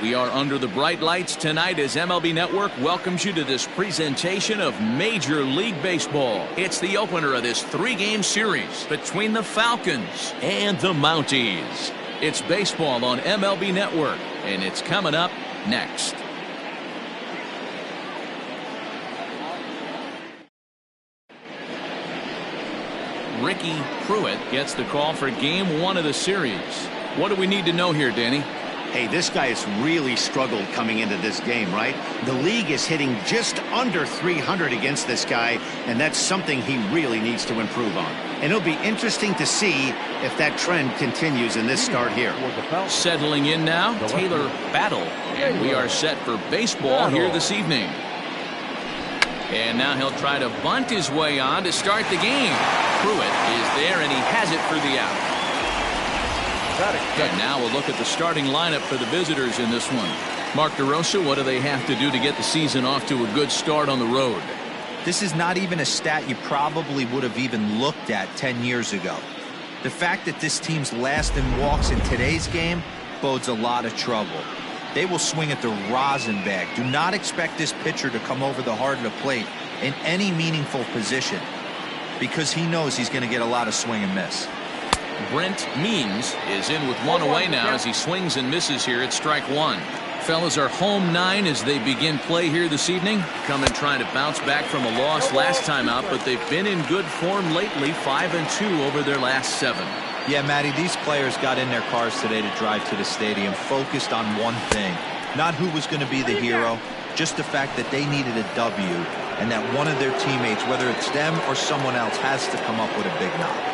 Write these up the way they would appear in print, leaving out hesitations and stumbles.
We are under the bright lights tonight as MLB Network welcomes you to this presentation of Major League Baseball. It's the opener of this 3-game series between the Falcons and the Mounties. It's baseball on MLB Network, and it's coming up next. Ricky Pruitt gets the call for game 1 of the series. What do we need to know here, Danny? Hey, this guy has really struggled coming into this game, right? The league is hitting just under 300 against this guy, and that's something he really needs to improve on. And it'll be interesting to see if that trend continues in this start here. Settling in now, Taylor Battle. And we are set for baseball here this evening. And now he'll try to bunt his way on to start the game. Pruitt is there, and he has it for the out. And now we'll look at the starting lineup for the visitors in this one. Mark DeRosa, what do they have to do to get the season off to a good start on the road? This is not even a stat you probably would have even looked at 10 years ago. The fact that this team's last in walks in today's game bodes a lot of trouble. They will swing at the rosin bag. Do not expect this pitcher to come over the heart of the plate in any meaningful position, because he knows he's going to get a lot of swing and miss. Brent Means is in with 1 away now as he swings and misses here at strike 1. Fellas are home 9 as they begin play here this evening. Coming trying to bounce back from a loss last time out, but they've been in good form lately, 5-2 over their last 7. Yeah, Matty, these players got in their cars today to drive to the stadium focused on one thing. Not who was going to be the hero, just the fact that they needed a W, and that one of their teammates, whether it's them or someone else, has to come up with a big knock.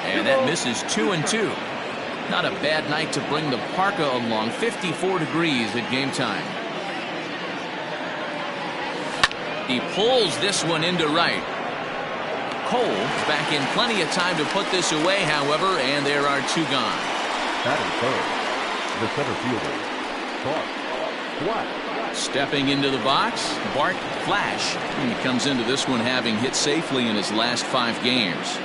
And that misses 2-2. Not a bad night to bring the parka along. 54 degrees at game time. He pulls this one into right. Cole back in plenty of time to put this away, however, and there are 2 gone. Batting third, the center fielder, Bart Flash. Stepping into the box, Bart Flash. He comes into this one having hit safely in his last 5 games.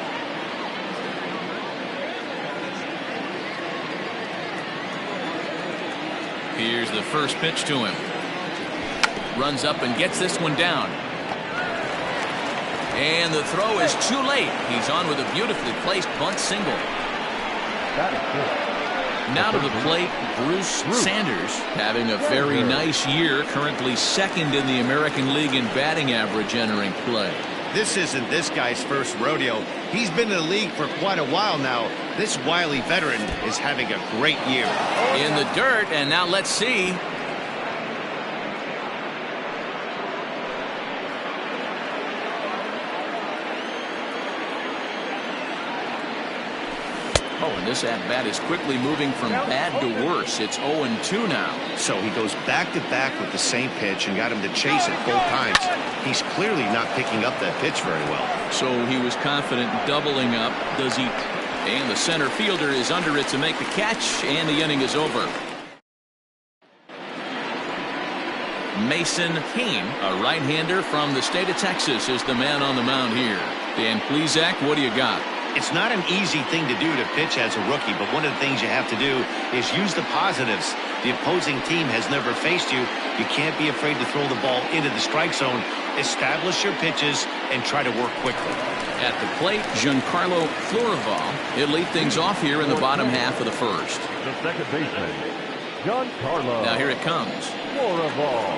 Here's the first pitch to him. Runs up and gets this one down. And the throw is too late. He's on with a beautifully placed bunt single. Now to the plate, Bruce Sanders, having a very nice year, currently 2nd in the American League in batting average entering play. This isn't this guy's first rodeo. He's been in the league for quite a while now. This wily veteran is having a great year. In the dirt, and now let's see. Oh, and this at-bat is quickly moving from bad to worse. It's 0-2 now. So he goes back-to-back with the same pitch and got him to chase it both times. He's clearly not picking up that pitch very well. So he was confident doubling up. Does he? And the center fielder is under it to make the catch, and the inning is over. Mason Cain, a right-hander from the state of Texas, is the man on the mound here. Dan Plesac, what do you got? It's not an easy thing to do to pitch as a rookie, but one of the things you have to do is use the positives. The opposing team has never faced you. You can't be afraid to throw the ball into the strike zone. Establish your pitches and try to work quickly. At the plate, Giancarlo Florival. He'll lead things off here in the bottom half of the first. The second baseman, Giancarlo. Now here it comes. Florival.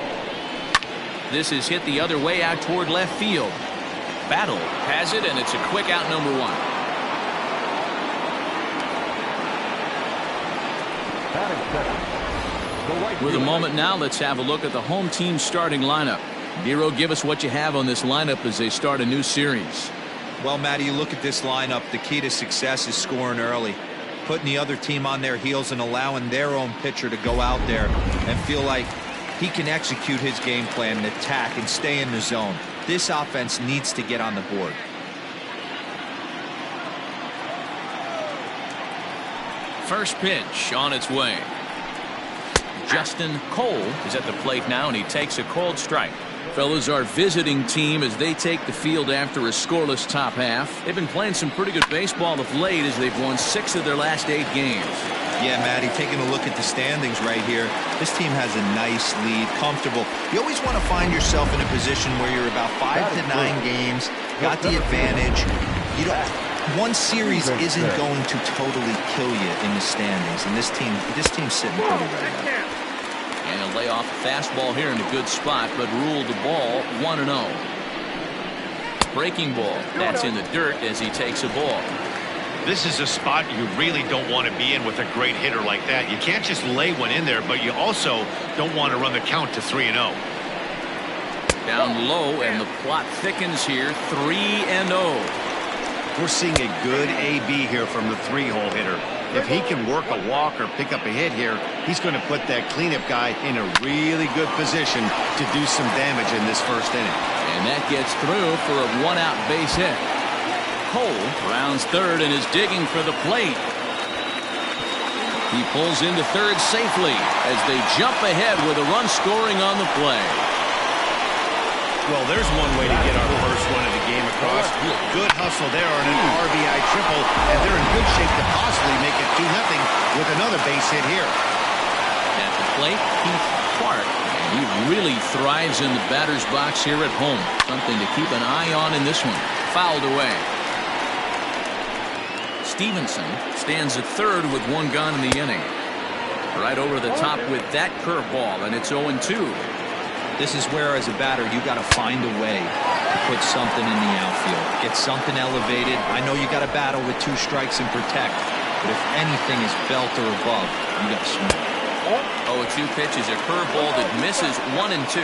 This is hit the other way out toward left field. Battle has it, and it's a quick out, number 1. With a moment now, let's have a look at the home team starting lineup. Nero, give us what you have on this lineup as they start a new series. Well, Matty, you look at this lineup, the key to success is scoring early, putting the other team on their heels and allowing their own pitcher to go out there and feel like he can execute his game plan and attack and stay in the zone. This offense needs to get on the board. First pitch on its way. Justin Cole is at the plate now, and he takes a cold strike. Fellas, our visiting team as they take the field after a scoreless top half. They've been playing some pretty good baseball of late as they've won 6 of their last 8 games. Yeah, Matty, taking a look at the standings right here, this team has a nice lead, comfortable. You always want to find yourself in a position where you're about 5 to 9 games, got the advantage. You don't. One series isn't going to totally kill you in the standings, and this team's sitting pretty right now. And he'll lay off a fastball here in a good spot, but ruled the ball 1-0. Breaking ball. That's in the dirt as he takes a ball. This is a spot you really don't want to be in with a great hitter like that. You can't just lay one in there, but you also don't want to run the count to 3-0. Down low, and the plot thickens here. 3-0. We're seeing a good AB here from the 3-hole hitter. If he can work a walk or pick up a hit here, he's going to put that cleanup guy in a really good position to do some damage in this first inning. And that gets through for a 1-out base hit. Cole rounds third and is digging for the plate. He pulls into third safely as they jump ahead with a run scoring on the play. Well, there's one way to get our first run of the game across. Good hustle there on an RBI triple, and they're in good shape to possibly make it 2-0 with another base hit here. At the plate, Keith Clark, and he really thrives in the batter's box here at home. Something to keep an eye on in this one. Fouled away. Stevenson stands at third with 1 gone in the inning. Right over the top with that curveball, and it's 0-2. This is where, as a batter, you got to find a way to put something in the outfield. Get something elevated. I know you got to battle with 2 strikes and protect, but if anything is belt or above, you got to swing. 0-2 pitch is a curveball that misses 1-2.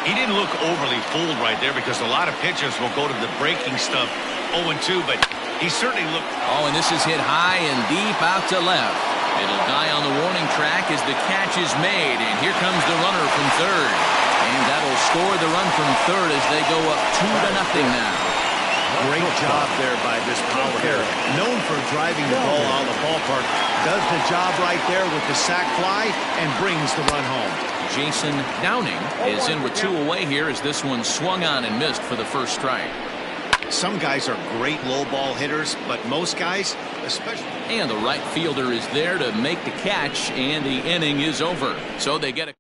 He didn't look overly fooled right there because a lot of pitchers will go to the breaking stuff 0-2, but he certainly looked. Oh, and this is hit high and deep out to left. It'll die on the warning track as the catch is made, and here comes the runner from third. And that'll score the run from third as they go up 2-0 now. Great job there by this power hitter. Known for driving the ball out of the ballpark. Does the job right there with the sac fly and brings the run home. Jason Downing is in with 2 away here as this one swung on and missed for the first strike. Some guys are great low ball hitters, but most guys, especially. And the right fielder is there to make the catch, and the inning is over. So they get a.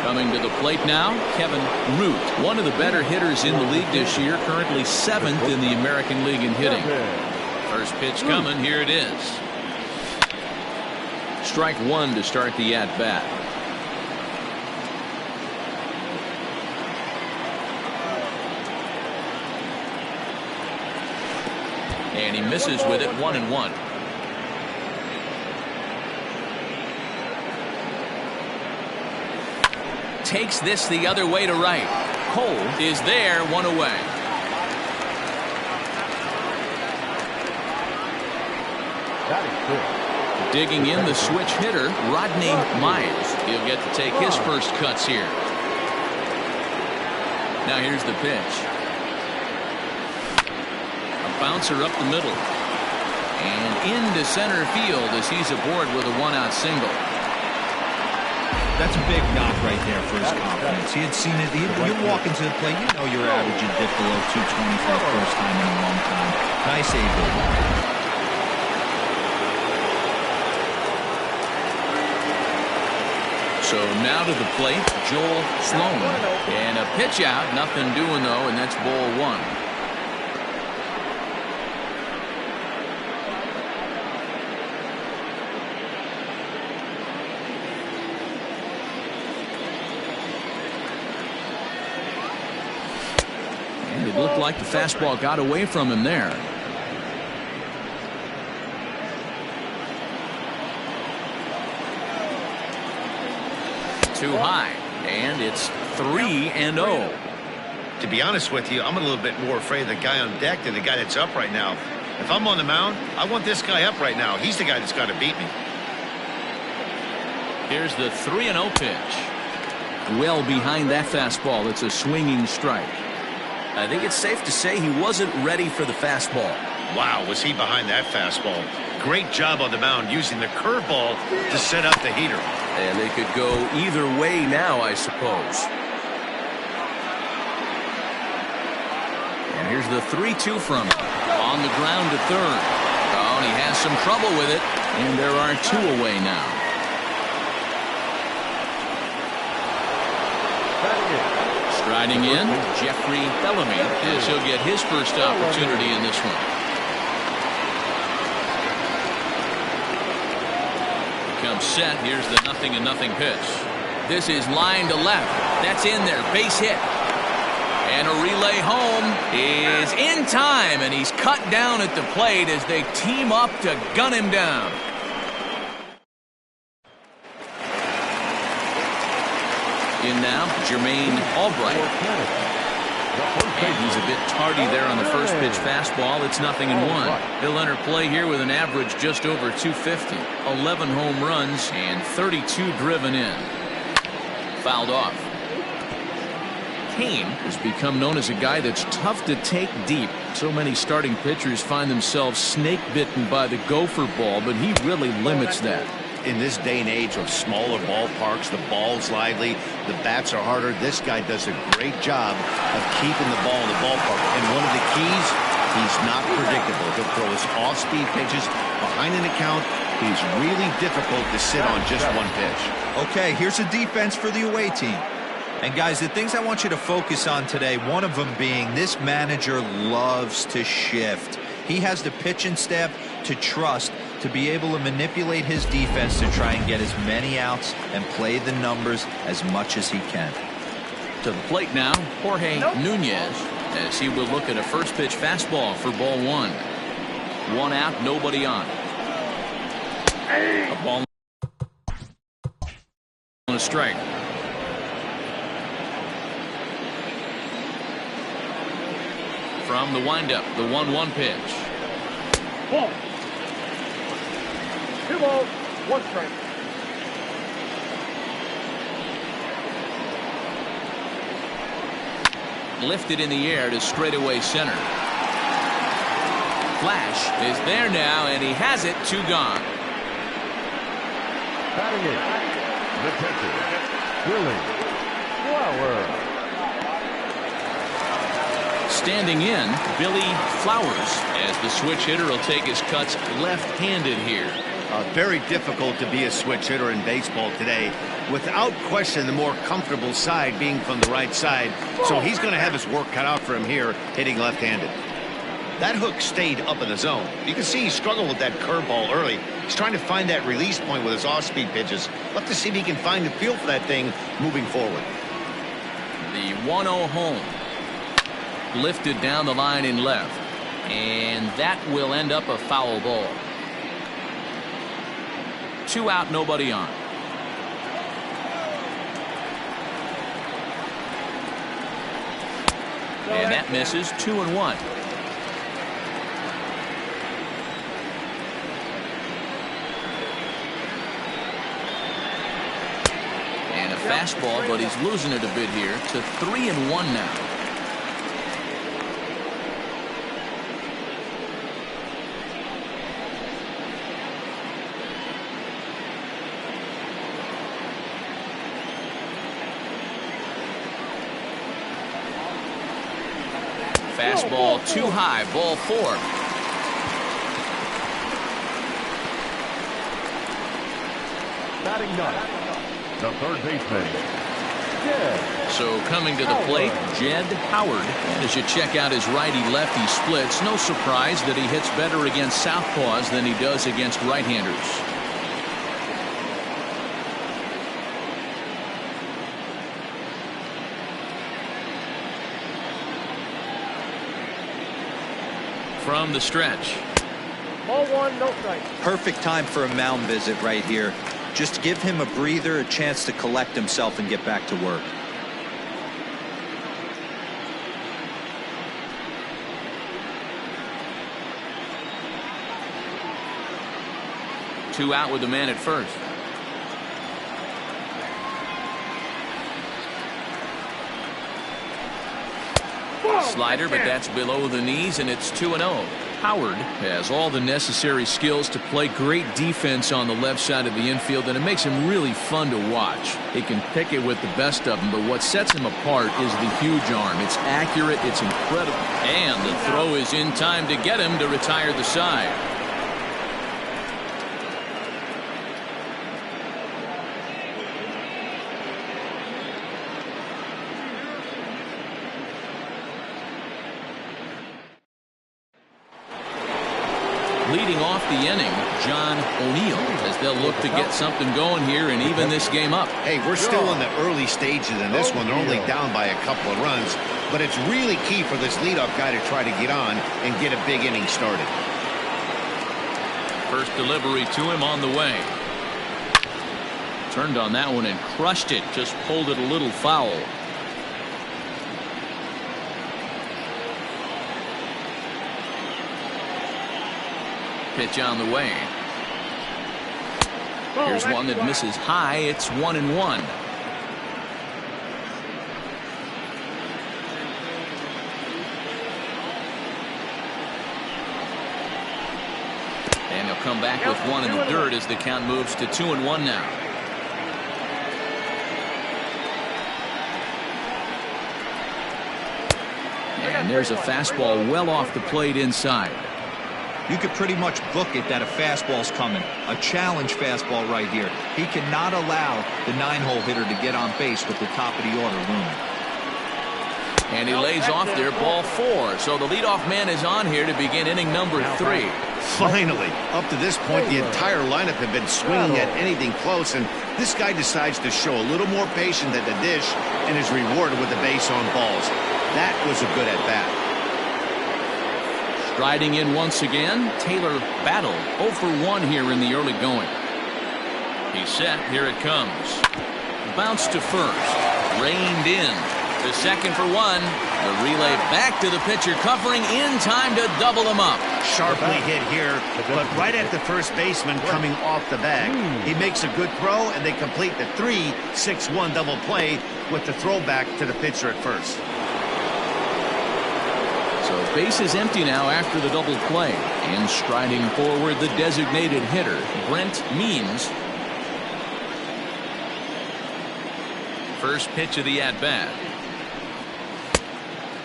Coming to the plate now, Kevin Root, one of the better hitters in the league this year, currently 7th in the American League in hitting. First pitch coming, here it is. Strike 1 to start the at-bat. And he misses with it, 1-1. Takes this the other way to right. Cole is there, 1 away. Digging in the switch hitter, Rodney Myers. He'll get to take his first cuts here. Now here's the pitch. Bouncer up the middle and into center field as he's aboard with a 1-out single. That's a big knock right there for his confidence. He had seen it. You walk into the plate, you know your average would dip below 220 for the first time in a long time. Nice AB. So now to the plate, Joel Sloan, and a pitch out, nothing doing though, and that's ball 1. It looked like the fastball got away from him there. Too high, and it's 3-0. To be honest with you, I'm a little bit more afraid of the guy on deck than the guy that's up right now. If I'm on the mound, I want this guy up right now. He's the guy that's got to beat me. Here's the 3-0 pitch. Well behind that fastball. It's a swinging strike. I think it's safe to say he wasn't ready for the fastball. Wow, was he behind that fastball. Great job on the mound using the curveball to set up the heater. And they could go either way now, I suppose. And here's the 3-2 from him. On the ground to third. Oh, and he has some trouble with it. And there are 2 away now. Striding in, Jeffrey Bellamy, as he'll get his first opportunity in this one. Comes set. Here's the 0-0 pitch. This is line to left. That's in there. Base hit. And a relay home is in time, and he's cut down at the plate as they team up to gun him down. In now, Jermaine Albright. And he's a bit tardy there on the first pitch fastball. It's 0-1. He'll enter play here with an average just over 250. 11 home runs and 32 driven in. Fouled off. Kane has become known as a guy that's tough to take deep. So many starting pitchers find themselves snake bitten by the gopher ball, but he really limits that. In this day and age of smaller ballparks, the ball's lively, the bats are harder. This guy does a great job of keeping the ball in the ballpark. And one of the keys, he's not predictable. He'll throw his off-speed pitches behind an account. He's really difficult to sit on just one pitch. Okay, here's a defense for the away team. And guys, the things I want you to focus on today, one of them being this manager loves to shift. He has the pitching staff to trust to be able to manipulate his defense to try and get as many outs and play the numbers as much as he can. To the plate now, Jorge Nunez, as he will look at a first pitch fastball for ball 1. 1 out, nobody on. A ball on a strike. From the windup, the 1-1 pitch. Ball. 2 balls, 1 strike. Lifted in the air to straightaway center. Flash is there now, and he has it. 2 gone. Batting in, the pitcher, Willie Flowers. Standing in, Billy Flowers, as the switch hitter will take his cuts left-handed here. Very difficult to be a switch hitter in baseball today. Without question, the more comfortable side being from the right side. So he's going to have his work cut out for him here, hitting left-handed. That hook stayed up in the zone. You can see he struggled with that curveball early. He's trying to find that release point with his off-speed pitches. Love to see if he can find the feel for that thing moving forward. The 1-0 home. Lifted down the line in left. And that will end up a foul ball. 2 out, nobody on. And that misses. 2-1. And a fastball, but he's losing it a bit here to 3-1 now. Fastball too high, ball 4. Batting ninth, the third baseman, Jed. So coming to the plate, Jed Howard. As you check out his righty-lefty splits, no surprise that he hits better against southpaws than he does against right-handers. From the stretch. Ball 1, no strike. Perfect time for a mound visit right here. Just give him a breather, a chance to collect himself and get back to work. Two out with the man at first. Slider, but that's below the knees, and it's 2-0. Howard has all the necessary skills to play great defense on the left side of the infield, and it makes him really fun to watch. He can pick it with the best of them, but what sets him apart is the huge arm. It's accurate, it's incredible. And the throw is in time to get him to retire the side. the inning, John O'Neill, as they'll look to get something going here and even this game up. Hey, we're still in the early stages in this one. They're only down by a couple of runs, but it's really key for this leadoff guy to try to get on and get a big inning started. First delivery to him on the way. Turned on that one and crushed it. Just pulled it a little foul. Pitch on the way. Here's one that misses high. It's 1-1. And he'll come back with one in the dirt as the count moves to 2-1 now. And there's a fastball well off the plate inside. You could pretty much book it that a fastball's coming. A challenge fastball right here. He cannot allow the 9-hole hitter to get on base with the top of the order looming. And he lays off there, ball 4. So the leadoff man is on here to begin inning number 3. Finally, up to this point, the entire lineup had been swinging at anything close, and this guy decides to show a little more patience at the dish and is rewarded with a base on balls. That was a good at-bat. Striding in once again, Taylor Battle 0 for 1 here in the early going. He's set. Here it comes. Bounce to first. Reined in. To second for 1. The relay back to the pitcher, covering in time to double him up. Sharply hit here, but right at the first baseman coming off the bag. He makes a good throw, and they complete the 3-6-1 double play with the throwback to the pitcher at first. So base is empty now after the double play. And striding forward, the designated hitter, Brent Means. First pitch of the at-bat.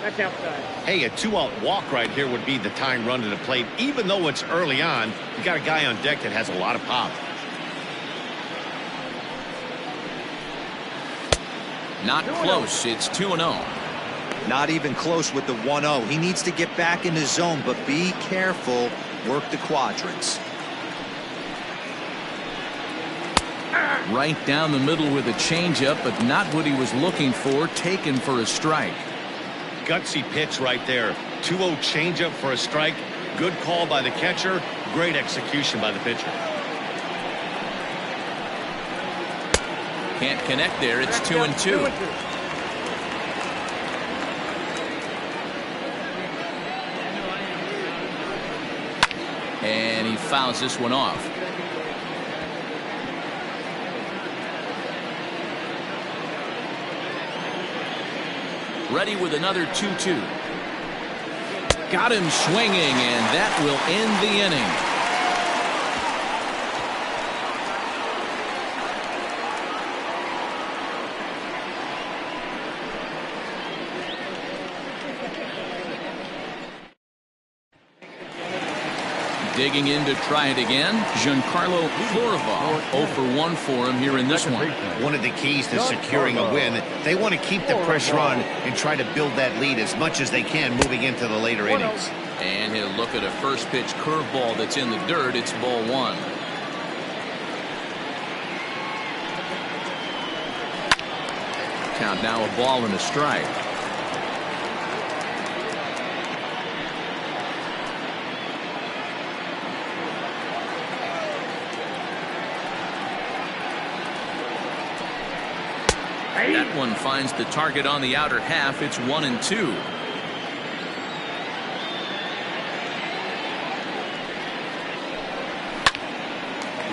That's outside. Hey, a 2-out walk right here would be the tying run to the plate. Even though it's early on, you got a guy on deck that has a lot of pop. Not close. It's 2-0. Not even close with the 1-0. He needs to get back in his zone, but be careful. Work the quadrants. Right down the middle with a changeup, but not what he was looking for. Taken for a strike. Gutsy pitch right there. 2-0 changeup for a strike. Good call by the catcher. Great execution by the pitcher. Can't connect there. It's 2-2. And he fouls this one off. Ready with another 2-2. Got him swinging, and that will end the inning. Digging in to try it again, Giancarlo Florival 0 for 1 for him here in this one. One of the keys to securing a win, they want to keep the pressure on and try to build that lead as much as they can moving into the later innings. And he'll look at a first pitch curveball that's in the dirt. It's ball 1. Count now, a ball and a strike. That one finds the target on the outer half. It's 1-2.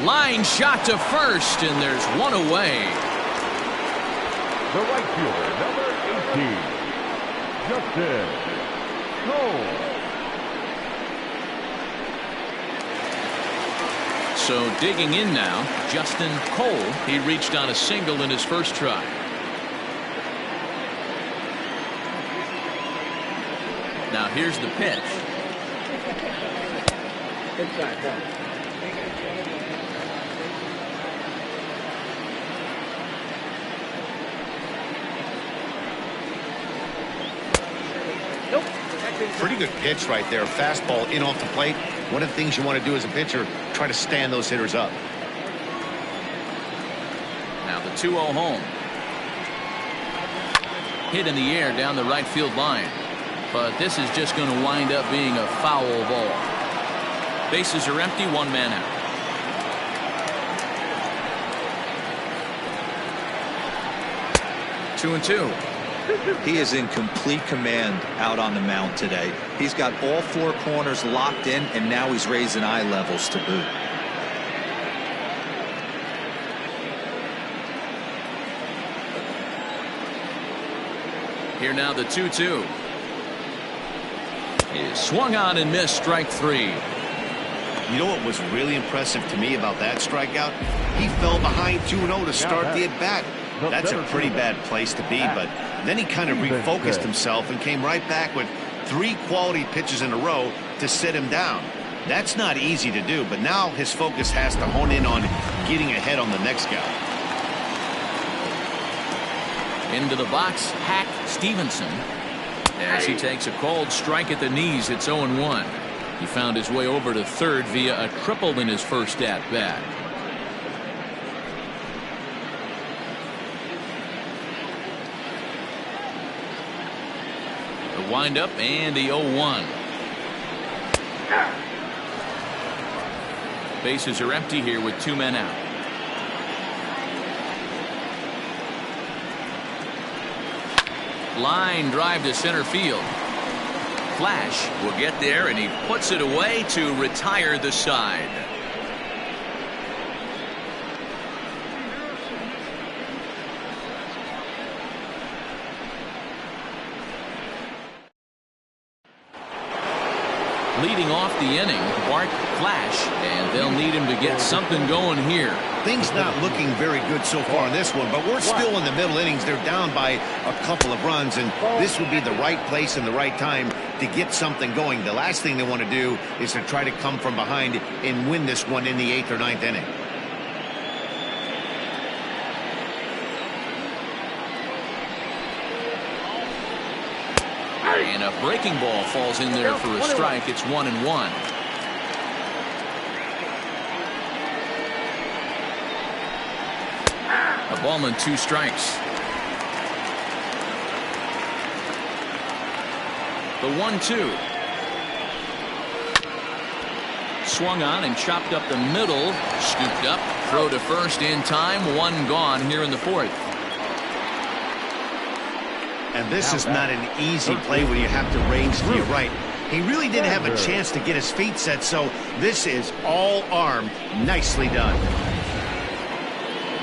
Line shot to first, and there's one away. The right fielder, number 18, Justin Cole. So digging in now, Justin Cole. He reached on a single in his first try. Now here's the pitch. Inside, go. Pretty good pitch right there. Fastball in off the plate. One of the things you want to do as a pitcher, try to stand those hitters up. Now the 2-0 home. Hit in the air down the right field line. But this is just going to wind up being a foul ball. Bases are empty, 1 man out. Two and two. He is in complete command out on the mound today. He's got all 4 corners locked in, and now he's raising eye levels to boot. Here now the 2-2. Is swung on and missed, strike 3. You know what was really impressive to me about that strikeout? He fell behind 2-0 to start the at-bat. That's a pretty bad place to be, but then he kind of refocused himself and came right back with 3 quality pitches in a row to sit him down. That's not easy to do, but now his focus has to hone in on getting ahead on the next guy. Into the box, Hack Stevenson. As he takes a cold strike at the knees, it's 0-1. He found his way over to third via a triple in his first at-bat. The windup and the 0-1. Bases are empty here with 2 men out. Line drive to center field. Flash will get there, and he puts it away to retire the side. Leading off the inning, Bart Flash, and they'll need him to get something going here. Things not looking very good so far in this one, but we're still in the middle innings. They're down by a couple of runs, and this would be the right place and the right time to get something going. The last thing they want to do is to try to come from behind and win this one in the 8th or 9th inning. And a breaking ball falls in there for a strike. It's 1-1. A ball and 2 strikes. The 1-2. Swung on and chopped up the middle. Scooped up. Throw to first in time. 1 gone here in the 4th. And this is not an easy play when you have to range to your right. He really didn't have a chance to get his feet set, so this is all arm. Nicely done.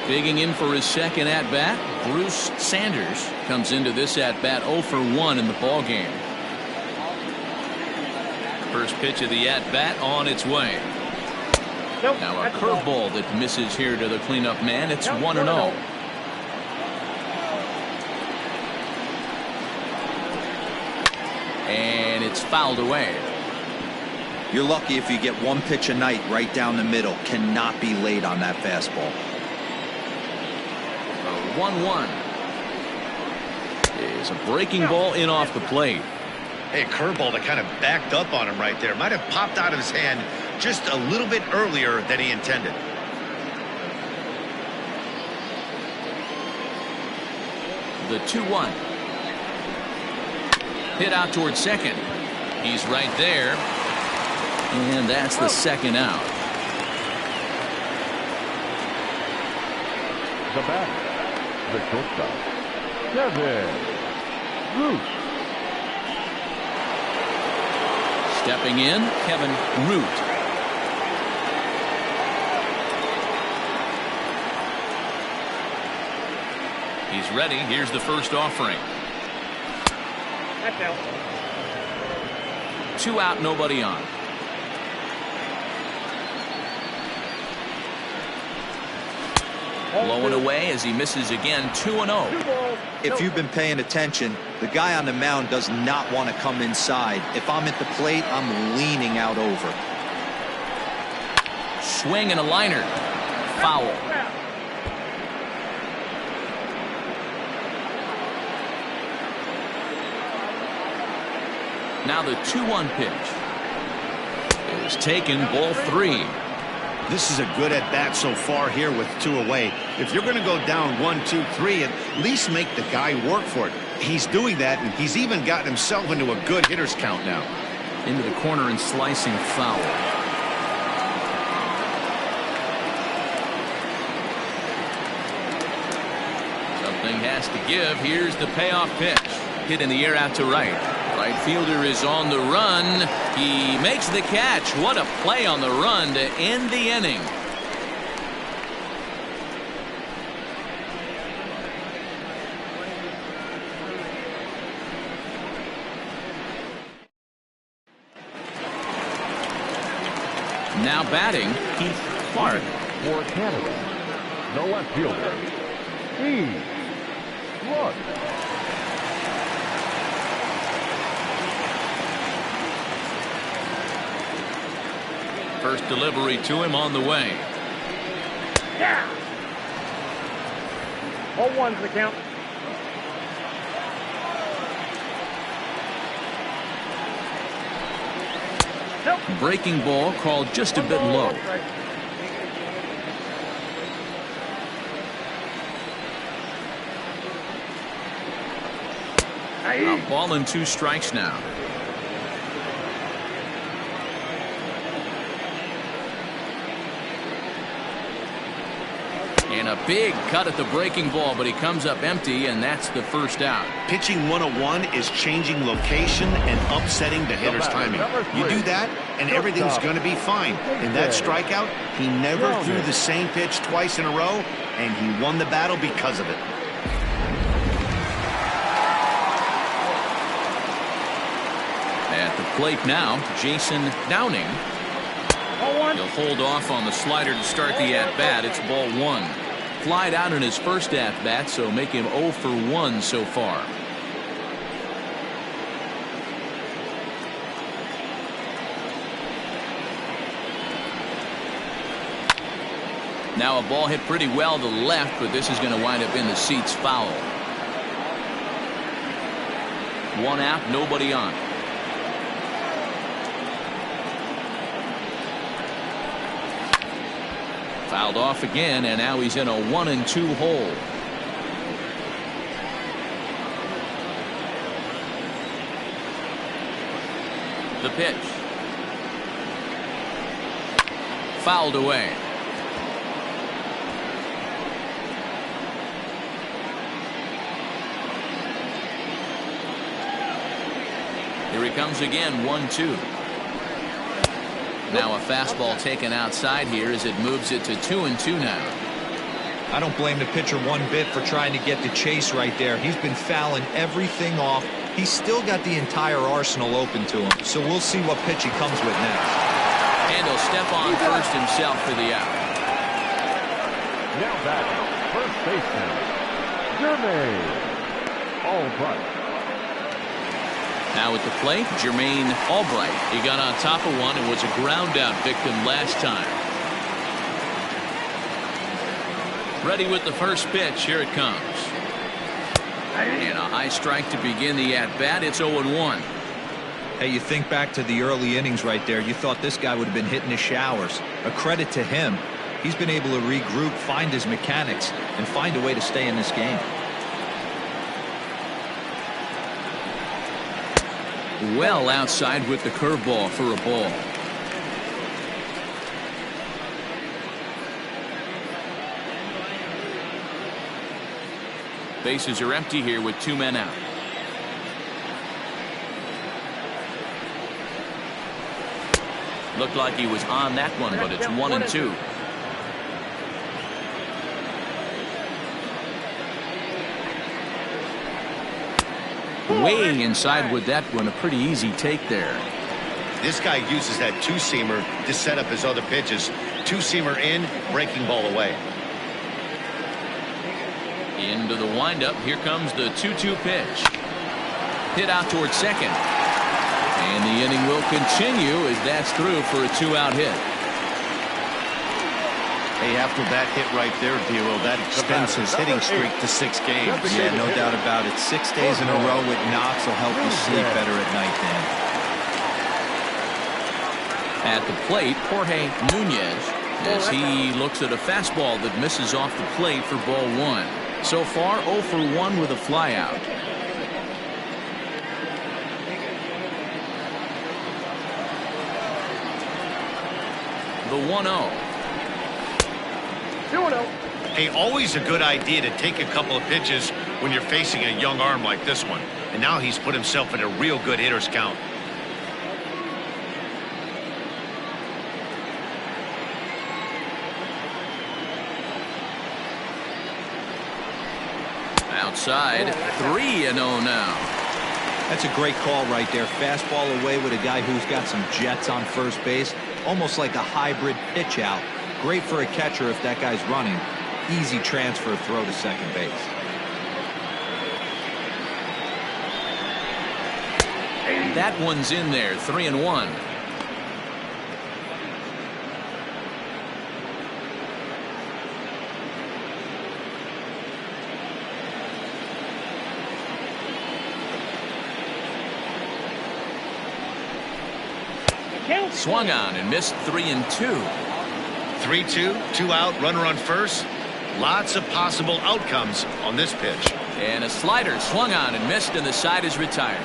Digging in for his second at-bat, Bruce Sanders comes into this at-bat 0 for 1 in the ballgame. First pitch of the at-bat on its way. Now a curveball that misses here to the cleanup man. It's 1-0. And it's fouled away. You're lucky if you get 1 pitch a night right down the middle. Cannot be late on that fastball. 1-1 is a breaking ball in off the plate. Hey, a curveball that kind of backed up on him right there. Might have popped out of his hand just a little bit earlier than he intended. The 2-1. Hit out towards second. He's right there. And that's the second out. The batter, the shortstop, Kevin Root. Stepping in, Kevin Root. He's ready. Here's the first offering. 2 out, nobody on. Blowing away as he misses again. 2-0. If you've been paying attention, the guy on the mound does not want to come inside. If I'm at the plate, I'm leaning out over. Swing and a liner. Foul. Now the 2-1 pitch is taken, ball 3. This is a good at-bat so far here with 2 away. If you're going to go down 1, 2, 3, at least make the guy work for it. He's doing that, and he's even gotten himself into a good hitter's count now. Into the corner and slicing foul. Something has to give. Here's the payoff pitch. Hit in the air out to right. Right fielder is on the run. He makes the catch. What a play on the run to end the inning. Now batting, Keith Clark. For Canada, the left fielder, Keith Clark. First delivery to him on the way. Yeah. 0-1's the count. Nope. Breaking ball called just a bit low. A ball and 2 strikes now. And a big cut at the breaking ball, but he comes up empty, and that's the first out. Pitching 101 is changing location and upsetting the hitter's timing. You do that, and everything's going to be fine. In that strikeout, he never threw the same pitch twice in a row, and he won the battle because of it. At the plate now, Jason Downing. He'll hold off on the slider to start the at-bat. It's ball 1. Flied out in his first at-bat, so make him 0 for 1 so far. Now a ball hit pretty well to the left, but this is going to wind up in the seats foul. 1 out, nobody on. Fouled off again, and now he's in a 1-2 hole. The pitch. Fouled away. Here he comes again, 1-2. Now a fastball taken outside here as it moves it to 2-2 now. I don't blame the pitcher one bit for trying to get the chase right there. He's been fouling everything off. He's still got the entire arsenal open to him, so we'll see what pitch he comes with next. And he'll step on first himself for the out. Now back, first baseman, Jermaine Albright. Now at the plate, Jermaine Albright. He got on top of one and was a ground out victim last time. Ready with the first pitch. Here it comes. And a high strike to begin the at-bat. It's 0-1. Hey, you think back to the early innings right there. You thought this guy would have been hitting the showers. A credit to him. He's been able to regroup, find his mechanics, and find a way to stay in this game. Well outside with the curveball for a ball. Bases are empty here with 2 men out. Looked like he was on that one, but it's 1-2. Way inside with that one. A pretty easy take there. This guy uses that two-seamer to set up his other pitches. Two-seamer in, breaking ball away. Into the windup. Here comes the 2-2 pitch. Hit out towards second. And the inning will continue as that's through for a 2-out hit. Hey, after that hit right there, D'Lo, that extends his hitting streak to 6 games. Yeah, no doubt about it. 6 days in a row with knocks will help you sleep better at night, Dan. At the plate, Jorge Nunez, as he looks at a fastball that misses off the plate for ball 1. So far 0 for 1 with a flyout. The 1-0. 2-0. Hey, always a good idea to take a couple of pitches when you're facing a young arm like this one. And now he's put himself in a real good hitter's count. Outside, 3-0 now. That's a great call right there. Fastball away with a guy who's got some jets on first base. Almost like a hybrid pitch out. Great for a catcher if that guy's running. Easy transfer throw to second base. That one's in there, 3-1. Swung on and missed 3-2. 3-2, 2 out, runner on first. Lots of possible outcomes on this pitch. And a slider swung on and missed, and the side is retired.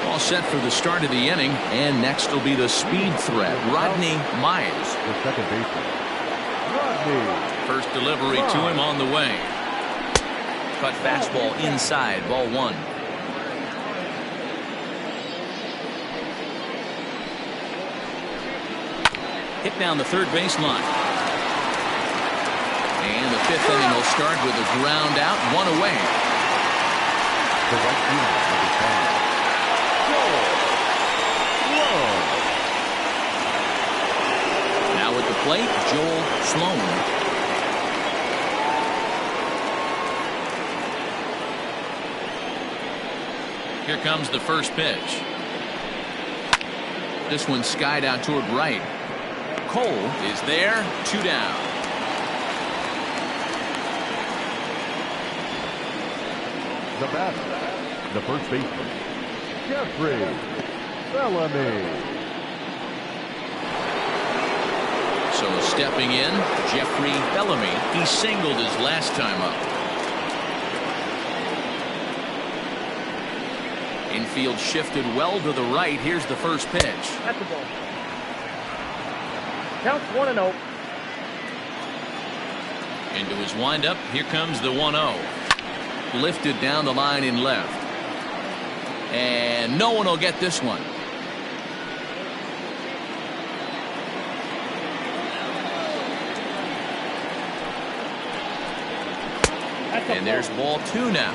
All set for the start of the inning, and next will be the speed threat, Rodney Myers. The second baseman, Rodney. First delivery to him on the way. Cut fastball inside, ball 1. Hit down the third baseline. And the 5th inning will start with a ground out, 1 away. The right fielder, number 10. Now at the plate, Joel Sloan. Here comes the first pitch. This one skied out toward right. Cole is there, 2 down. The batter, the first baseman, Jeffrey Bellamy. So stepping in, Jeffrey Bellamy. He singled his last time up. Infield shifted well to the right. Here's the first pitch. That's the ball. Counts 1-0. Into his windup. Here comes the 1-0. Lifted down the line in left. And no one will get this one. And there's ball 2 now.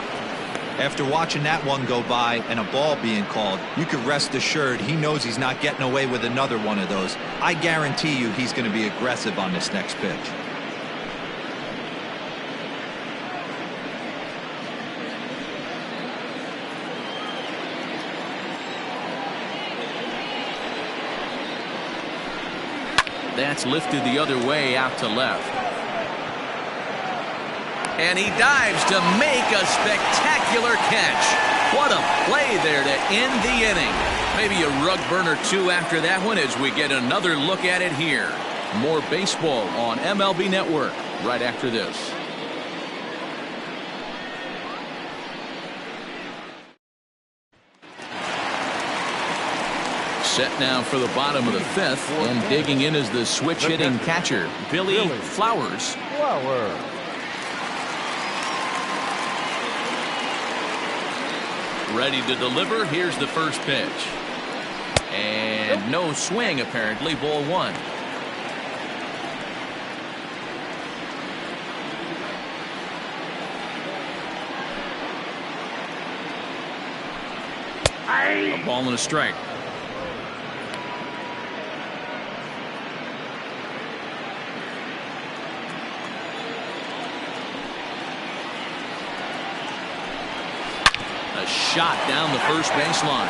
After watching that one go by and a ball being called, you could rest assured he knows he's not getting away with another one of those. I guarantee you he's going to be aggressive on this next pitch. That's lifted the other way out to left. And he dives to make a spectacular catch. What a play there to end the inning. Maybe a rug burner too after that one as we get another look at it here. More baseball on MLB Network right after this. Set now for the bottom of the 5th, and digging in is the switch hitting catcher, Billy Flowers. Ready to deliver. Here's the first pitch. And no swing, apparently. Ball 1. A ball and a strike. Shot down the first baseline,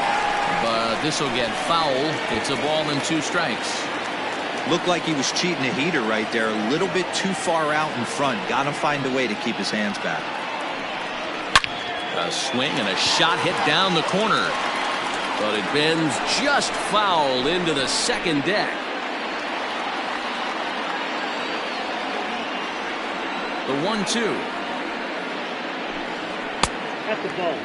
but this will get foul. It's a ball and 2 strikes. Looked like he was cheating a heater right there. A little bit too far out in front. Got to find a way to keep his hands back. A swing and a shot hit down the corner. But it bends just foul into the second deck. The 1-2. At the ball.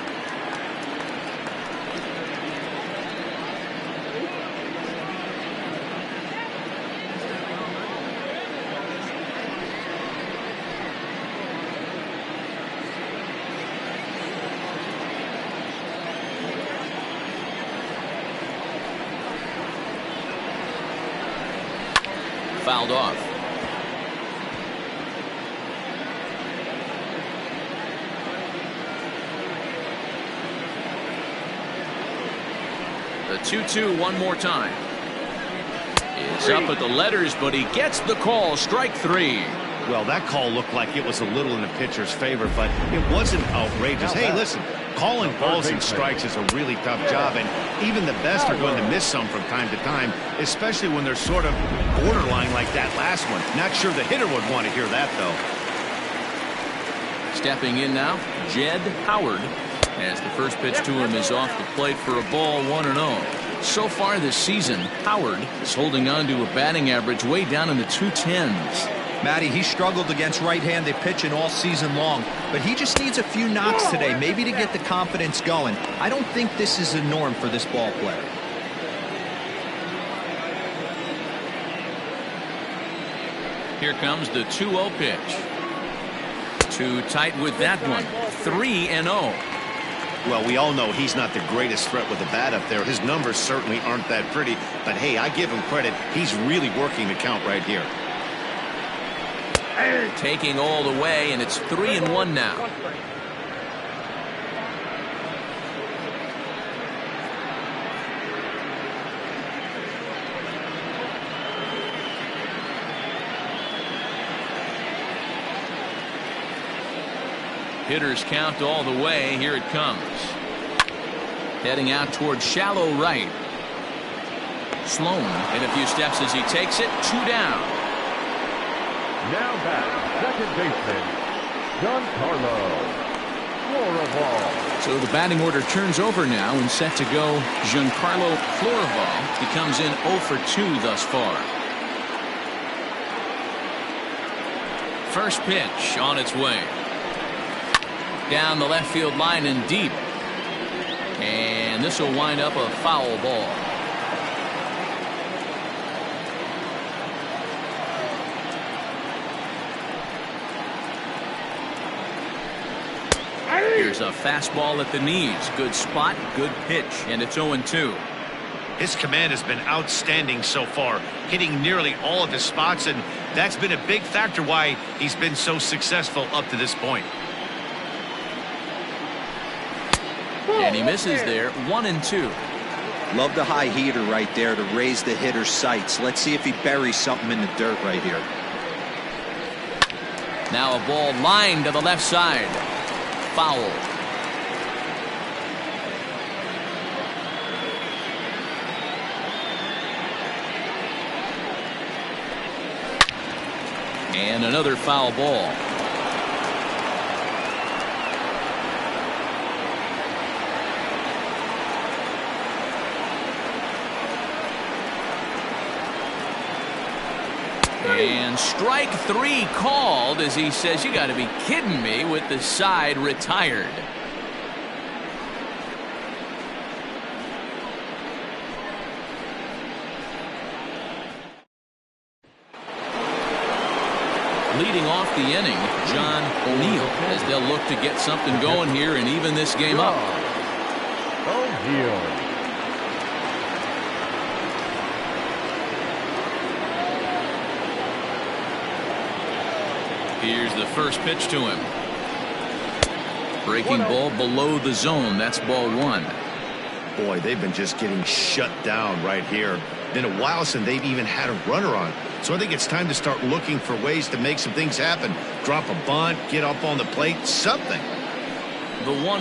Fouled off. The 2-2 one more time. Is up at the letters, but he gets the call. Strike three. Well, that call looked like it was a little in the pitcher's favor, but it wasn't outrageous. Hey, listen, calling balls and strikes is a really tough job, and even the best are going to miss some from time to time, especially when they're sort of borderline like that last one. Not sure the hitter would want to hear that, though. Stepping in now, Jed Howard, as the first pitch to him is off the plate for a ball, 1-0. So far this season, Howard is holding on to a batting average way down in the 210s. Matty, he struggled against right-handed pitching all season long, but he just needs a few knocks today, maybe to get the confidence going. I don't think this is a norm for this ball player. Here comes the 2-0 pitch. Too tight with that one. 3-0. Well, we all know he's not the greatest threat with the bat up there. His numbers certainly aren't that pretty, but hey, I give him credit. He's really working the count right here. Taking all the way, and it's 3-1 now. Hitters count all the way. Here it comes. Heading out towards shallow right. Sloan in a few steps as he takes it. 2 down. Now back, second baseman, Giancarlo Florival. So the batting order turns over now, and set to go Giancarlo Florival. He comes in 0 for 2 thus far. First pitch on its way. Down the left field line and deep. And this will wind up a foul ball. Here's a fastball at the knees. Good spot, good pitch, and it's 0-2. His command has been outstanding so far, hitting nearly all of his spots, and that's been a big factor why he's been so successful up to this point. And he misses there. 1-2. Love the high heater right there to raise the hitter's sights. Let's see if he buries something in the dirt right here. Now a ball lined to the left side. Foul. And another foul ball. And strike 3 called as he says, you got to be kidding me, with the side retired. Leading off the inning, John O'Neill, as they'll look to get something going here and even this game up. O'Neill. Here's the first pitch to him. Breaking ball below the zone. That's ball 1. Boy, they've been just getting shut down right here. Been a while since they've even had a runner on. So I think it's time to start looking for ways to make some things happen. Drop a bunt, get up on the plate, something. The 1-0.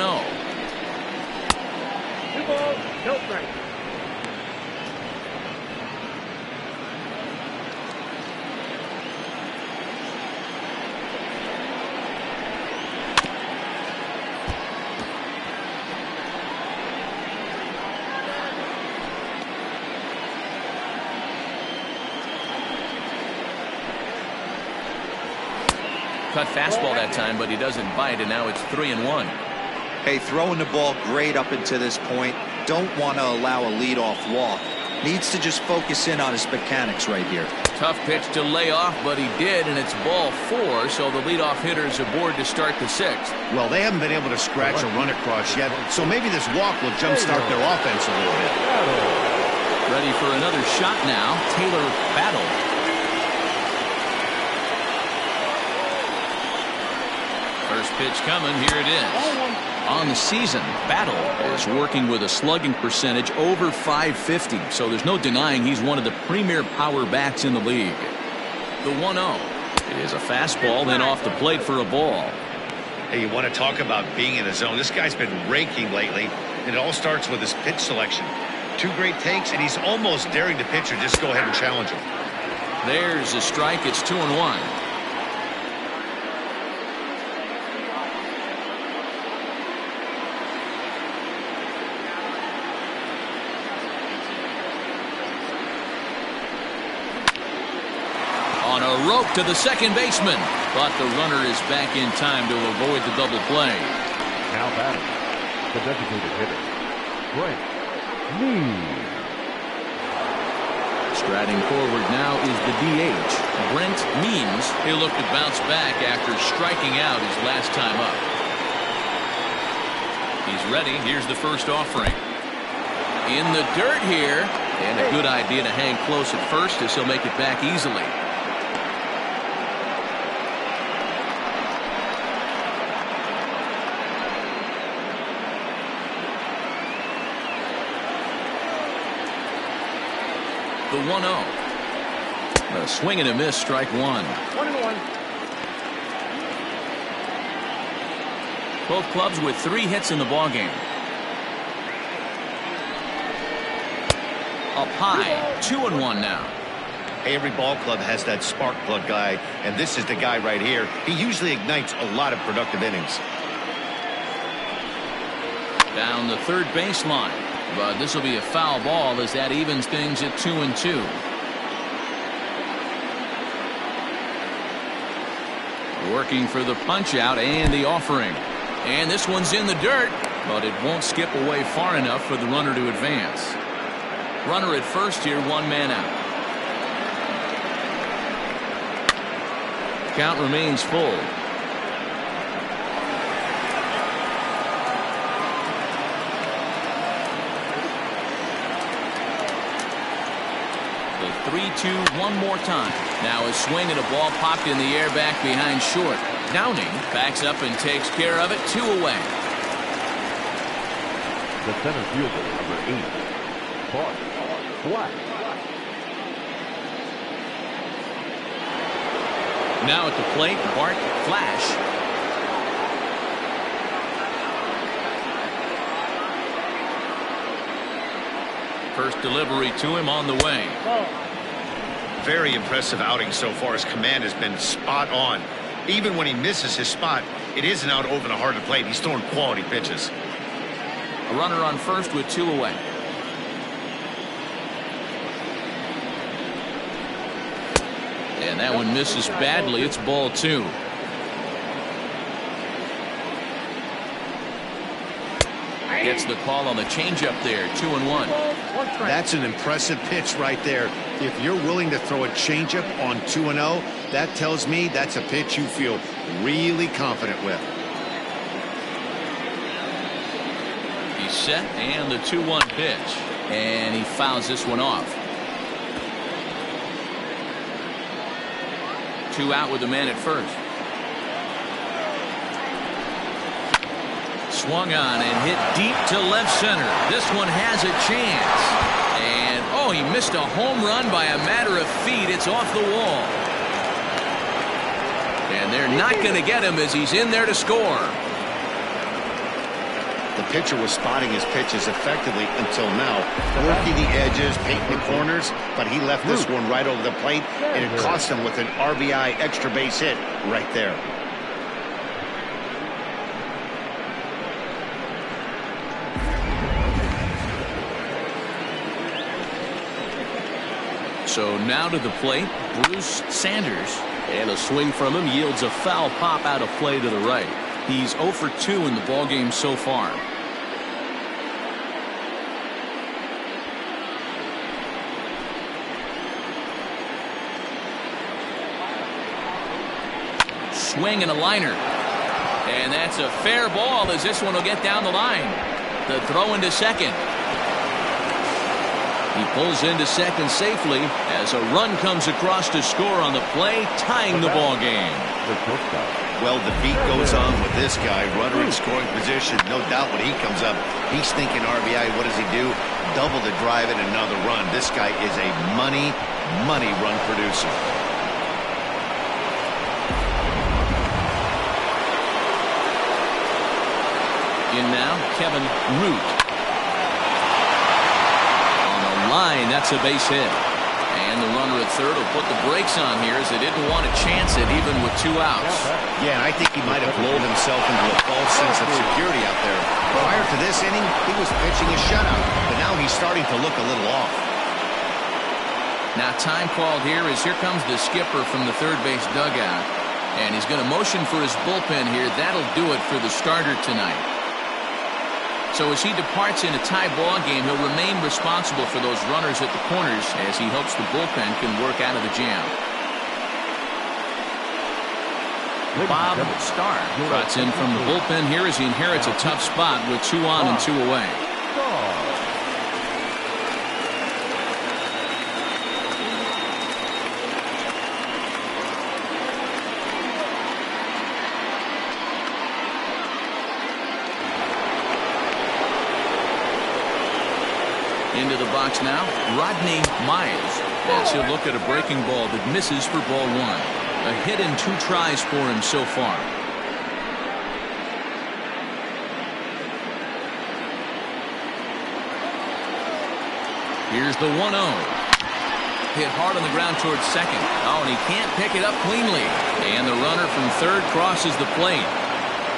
2 balls, no strikes. Cut fastball that time, but he doesn't bite, and now it's 3-1. Hey, throwing the ball great up until this point. Don't want to allow a leadoff walk. Needs to just focus in on his mechanics right here. Tough pitch to lay off, but he did, and it's ball 4, so the leadoff hitter is aboard to start the 6th. Well, they haven't been able to scratch a run across yet, so maybe this walk will jumpstart their offense a little bit. Ready for another shot now, Taylor Battle. First pitch coming, here it is. On the season, Battle is working with a slugging percentage over .550, so there's no denying he's one of the premier power bats in the league. The 1-0 is a fastball, then off the plate for a ball. Hey, you want to talk about being in the zone? This guy's been raking lately, and it all starts with his pitch selection. 2 great takes, and he's almost daring the pitcher just go ahead and challenge him. There's a strike. It's 2-1. On a rope to the second baseman, but the runner is back in time to avoid the double play. Now batting, the designated hitter, Brent Means. Striding forward now is the DH, Brent Means. He'll look to bounce back after striking out his last time up. He's ready. Here's the first offering. In the dirt here, and a good idea to hang close at first as he'll make it back easily. The 1-0. A swing and a miss, strike 1. 1-1. Both clubs with 3 hits in the ballgame. Up high, 2-1 now. Hey, every ball club has that spark plug guy, and this is the guy right here. He usually ignites a lot of productive innings. Down the third baseline. But this will be a foul ball as that evens things at 2-2. Working for the punch out and the offering. And this one's in the dirt, but it won't skip away far enough for the runner to advance. Runner at first here, 1 man out. Count remains full. The 3-2 one more time. Now a swing and a ball popped in the air back behind short. Downing backs up and takes care of it. 2 away. The center fielder, number 8, Bart Black. Now at the plate, Bart Flash. First delivery to him on the way. Very impressive outing so far. His command has been spot on. Even when he misses his spot, it isn't out over the heart of the plate. He's throwing quality pitches. A runner on first with 2 away. And that one misses badly. It's ball 2. Gets the call on the changeup there. 2-1. That's an impressive pitch right there. If you're willing to throw a changeup on 2-0, that tells me that's a pitch you feel really confident with. He's set, and the 2-1 pitch. And he fouls this one off. 2 out with the man at first. Swung on and hit deep to left center. This one has a chance. And, oh, he missed a home run by a matter of feet. It's off the wall. And they're not going to get him as he's in there to score. The pitcher was spotting his pitches effectively until now, working the edges, painting the corners, but he left this one right over the plate, and it cost him with an RBI extra base hit right there. So now to the plate, Bruce Sanders. And a swing from him yields a foul pop out of play to the right. He's 0 for 2 in the ballgame so far. Swing and a liner. And that's a fair ball as this one will get down the line. The throw into second. He pulls into second safely as a run comes across to score on the play, tying the ball game. Well, the beat goes on with this guy. Runner in scoring position. No doubt when he comes up, he's thinking RBI. What does he do? Double the drive and another run. This guy is a money run producer. In now, Kevin Root. On the line, that's a base hit. And the runner at third will put the brakes on here as they didn't want to chance it even with 2 outs. Yeah, and I think he might have lulled himself into a false sense of security out there. Prior to this inning, he was pitching a shutout, but now he's starting to look a little off. Now time called here as here comes the skipper from the third base dugout. And he's going to motion for his bullpen here. That'll do it for the starter tonight. So as he departs in a tie ball game, he'll remain responsible for those runners at the corners as he hopes the bullpen can work out of the jam. Bob Starr trots in from the bullpen here as he inherits a tough spot with 2 on and 2 away. Into the box now, Rodney Miles, as he'll look at a breaking ball that misses for ball 1. A hit and 2 tries for him so far. Here's the 1-0. Hit hard on the ground towards second. Oh, and he can't pick it up cleanly. And the runner from third crosses the plate.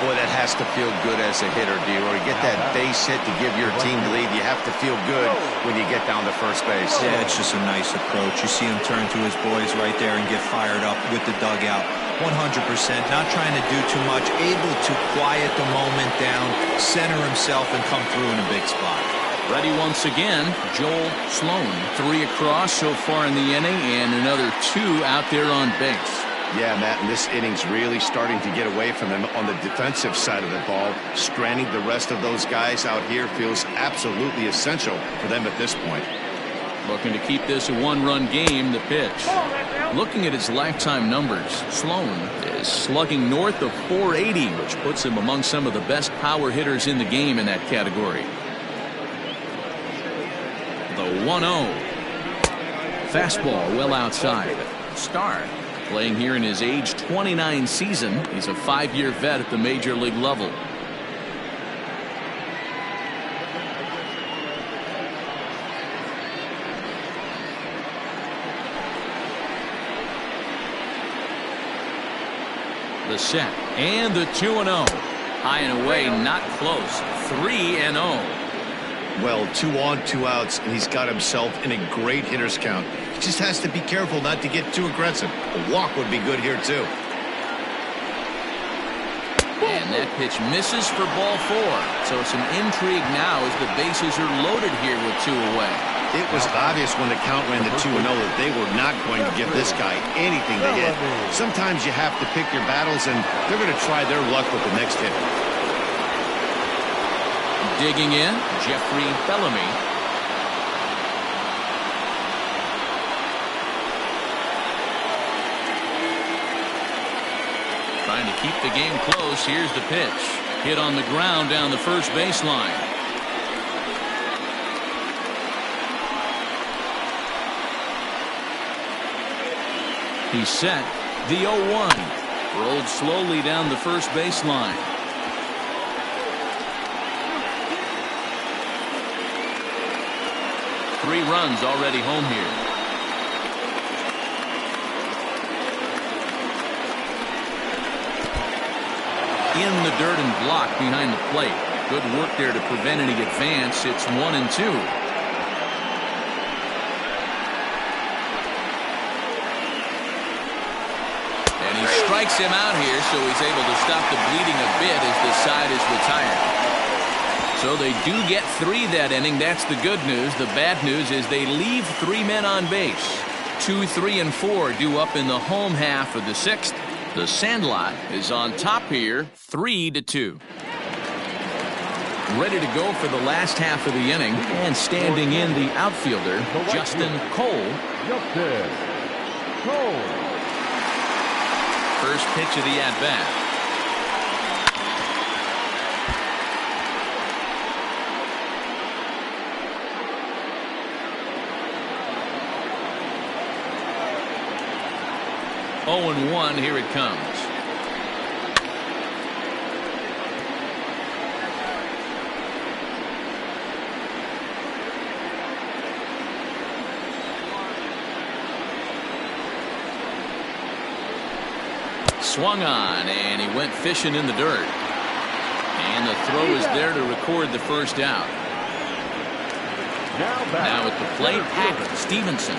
Boy, that has to feel good as a hitter, D-Roy. You get that base hit to give your team the lead. You have to feel good when you get down to first base. Yeah, it's just a nice approach. You see him turn to his boys right there and get fired up with the dugout. 100%, not trying to do too much, able to quiet the moment down, center himself, and come through in a big spot. Ready once again, Joel Sloan. 3 across so far in the inning, and another 2 out there on base. Yeah, Matt, and this inning's really starting to get away from them on the defensive side of the ball. Stranding the rest of those guys out here feels absolutely essential for them at this point. Looking to keep this a 1-run game, the pitch. Looking at his lifetime numbers, Sloan is slugging north of .480, which puts him among some of the best power hitters in the game in that category. The 1-0. Fastball well outside. Starr playing here in his age 29 season. He's a 5-year vet at the major league level. The set and the 2-0. High and away, not close. 3-0. Well, 2 on, 2 outs, and he's got himself in a great hitter's count. He just has to be careful not to get too aggressive. A walk would be good here, too. And that pitch misses for ball 4. So it's an intrigue now as the bases are loaded here with 2 away. It was obvious when the count ran to 2-0 that they were not going to give this guy anything to hit. Sometimes you have to pick your battles, and they're going to try their luck with the next hitter. Digging in, Jeffrey Bellamy. Trying to keep the game close. Here's the pitch. Hit on the ground down the first baseline. He's set. The 0-1. Rolled slowly down the first baseline. Three runs already home here. In the dirt and blocked behind the plate. Good work there to prevent any advance. It's 1-2. strikes him out here, so he's able to stop the bleeding a bit as the side is retired. So they do get 3 that inning. That's the good news. The bad news is they leave 3 men on base. 2, 3, and 4 due up in the home half of the 6th. The Sandlot is on top here, 3-2. Ready to go for the last half of the inning, and standing in the outfielder, Justin Cole. Justin Cole. First pitch of the at-bat. Oh, and 1, here it comes. Swung on, and he went fishing in the dirt. And the throw is there to record the first out. Now at the plate, Pat Stevenson.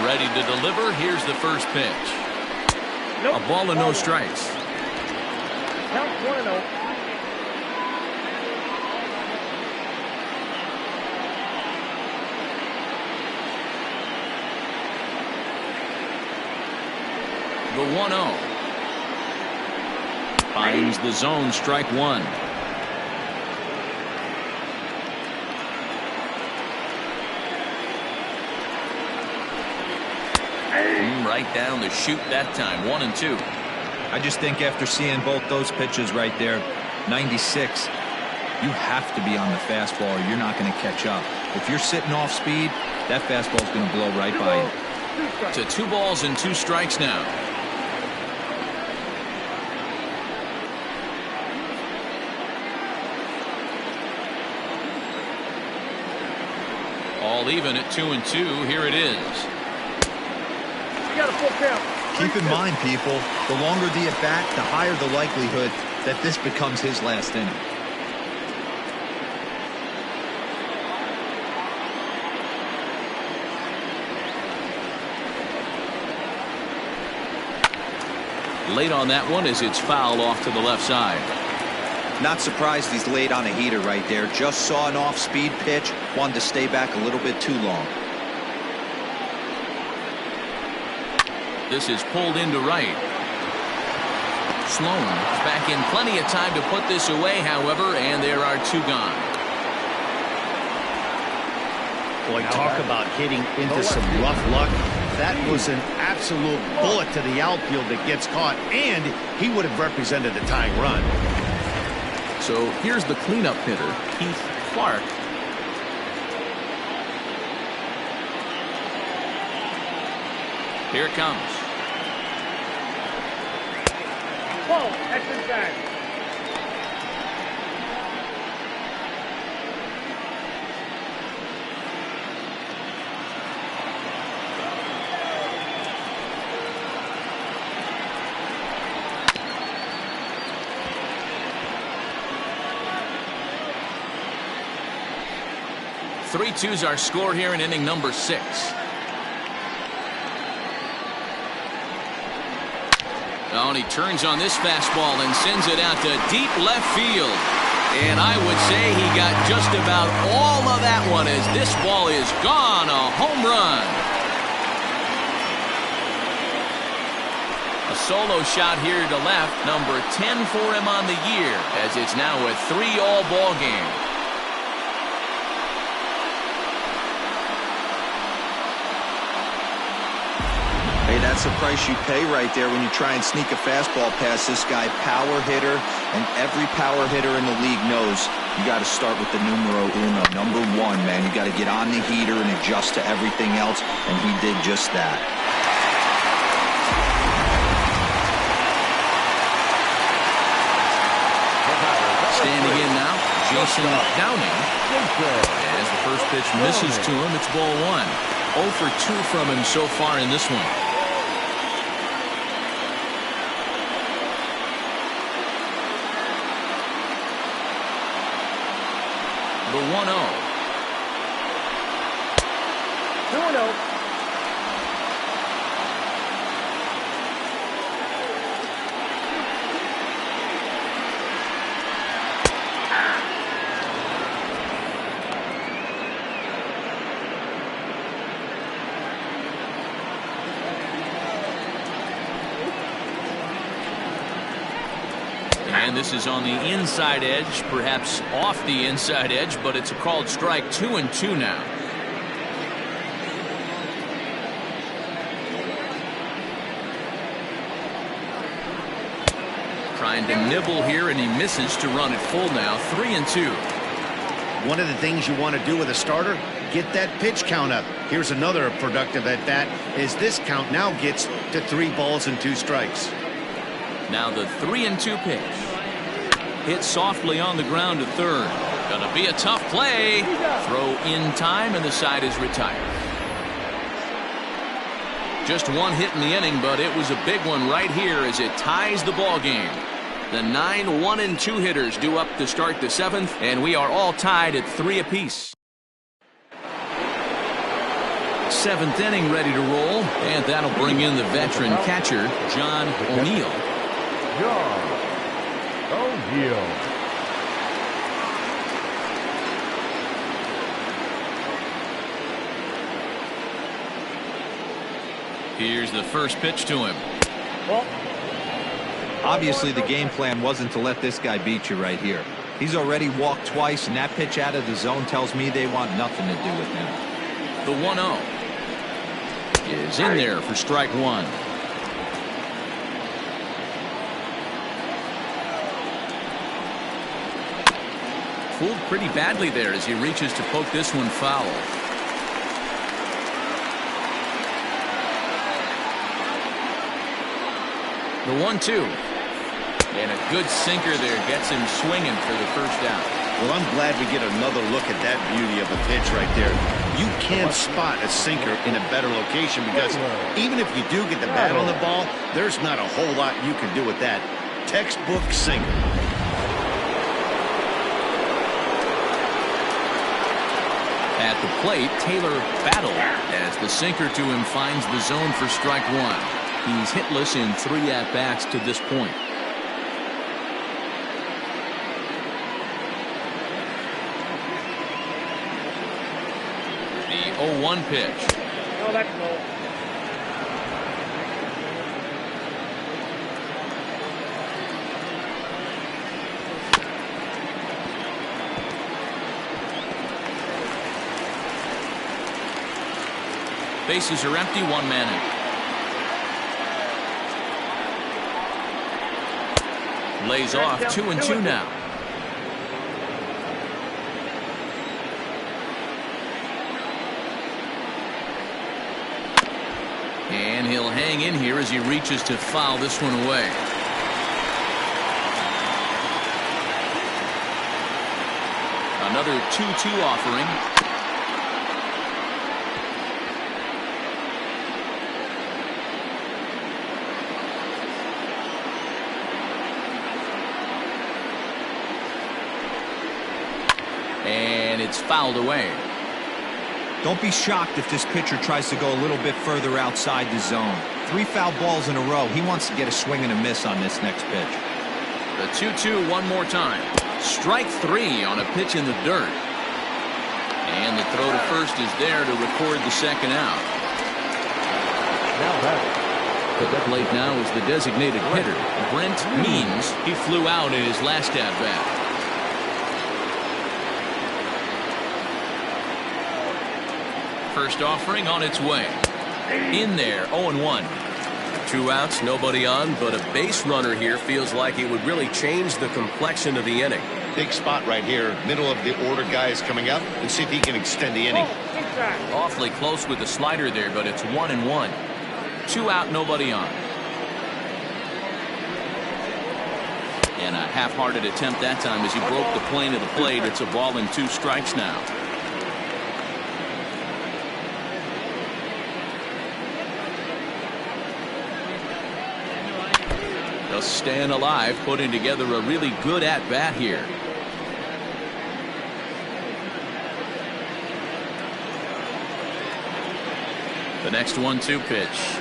Ready to deliver. Here's the first pitch. A ball and no strikes. Count 1-0. The 1-0. Finds the zone, strike 1. Right down the chute that time, 1-2. I just think after seeing both those pitches right there, 96, you have to be on the fastball or you're not going to catch up. If you're sitting off speed, that fastball is going to blow right by you. To 2 balls and 2 strikes now. All even at 2-2. Here it is. Got a full count. Keep in mind, people, the longer the at-bat, the higher the likelihood that this becomes his last inning. Late on that one as it's fouled off to the left side. Not surprised he's late on a heater right there. Just saw an off-speed pitch, wanted to stay back a little bit too long. This is pulled into right. Sloan is back in plenty of time to put this away, however, and there are 2 gone. Boy, talk about hitting into some rough luck. That was an absolute bullet to the outfield that gets caught, and he would have represented the tying run. So here's the cleanup hitter, Keith Clark. Here it comes. Whoa, that's inside. Three twos our score here in inning number 6. Oh, and he turns on this fastball and sends it out to deep left field. And I would say he got just about all of that one as this ball is gone. A home run. A solo shot here to left. Number 10 for him on the year as it's now a 3-all ball game. Hey, that's the price you pay right there when you try and sneak a fastball past this guy. Power hitter, and every power hitter in the league knows you got to start with the numero uno, number 1, man. You got to get on the heater and adjust to everything else, and he did just that. Standing in now, Jason Downing. As the first pitch misses to him, it's ball 1. 0 for 2 from him so far in this one. The 1-0. 1-0. And this is on the inside edge, perhaps off the inside edge, but it's a called strike. 2-2 now. Trying to nibble here, and he misses to run it full now. 3-2. One of the things you want to do with a starter, get that pitch count up. Here's another productive at bat, as this count now gets to 3 balls and 2 strikes. Now the 3-2 pitch. Hit softly on the ground to third. Gonna be a tough play. Throw in time, and the side is retired. Just one hit in the inning, but it was a big one right here as it ties the ball game. The 9 1-2 hitters due up to start the 7th, and we are all tied at 3 apiece. 7th inning ready to roll, and that'll bring in the veteran catcher, John O'Neill. John O'Neill. Here's the first pitch to him. Obviously, the game plan wasn't to let this guy beat you right here. He's already walked twice, and that pitch out of the zone tells me they want nothing to do with him. The 1-0 is in there for strike 1. Fooled pretty badly there as he reaches to poke this one foul. The 1-2. And a good sinker there gets him swinging for the first out. Well, I'm glad we get another look at that beauty of a pitch right there. You can't spot a sinker in a better location because even if you do get the bat on the ball, there's not a whole lot you can do with that. Textbook sinker. At the plate, Taylor battled as the sinker to him finds the zone for strike 1. He's hitless in 3 at-bats to this point. The 0-1 pitch. No, that's no. Bases are empty, 1 man in. Lays off 2-2 now. And he'll hang in here as he reaches to foul this one away. Another 2-2 offering. And it's fouled away. Don't be shocked if this pitcher tries to go a little bit further outside the zone. 3 foul balls in a row. He wants to get a swing and a miss on this next pitch. The 2-2 one more time. Strike 3 on a pitch in the dirt. And the throw to first is there to record the second out. Now back. At the plate now is the designated hitter, Brent Means. He flew out in his last at-bat. First offering on its way. In there, 0-1. 2 outs, nobody on, but a base runner here feels like it would really change the complexion of the inning. Big spot right here. Middle of the order guy is coming up, and see if he can extend the inning. Awfully close with the slider there, but it's 1-1. 2 out, nobody on. And a half-hearted attempt that time as he broke the plane of the plate. It's a ball and 2 strikes now. Just staying alive, putting together a really good at-bat here. The next 1-2 pitch.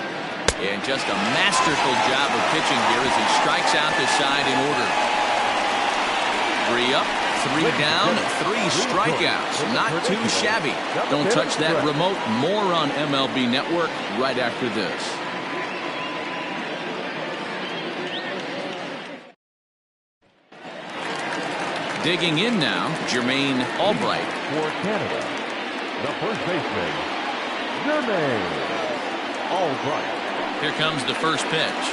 And just a masterful job of pitching here as he strikes out the side in order. 3 up, 3 down, 3 strikeouts. Not too shabby. Don't touch that remote. More on MLB Network right after this. Digging in now, Jermaine Albright. For Canada, the first baseman, Jermaine Albright. Here comes the first pitch.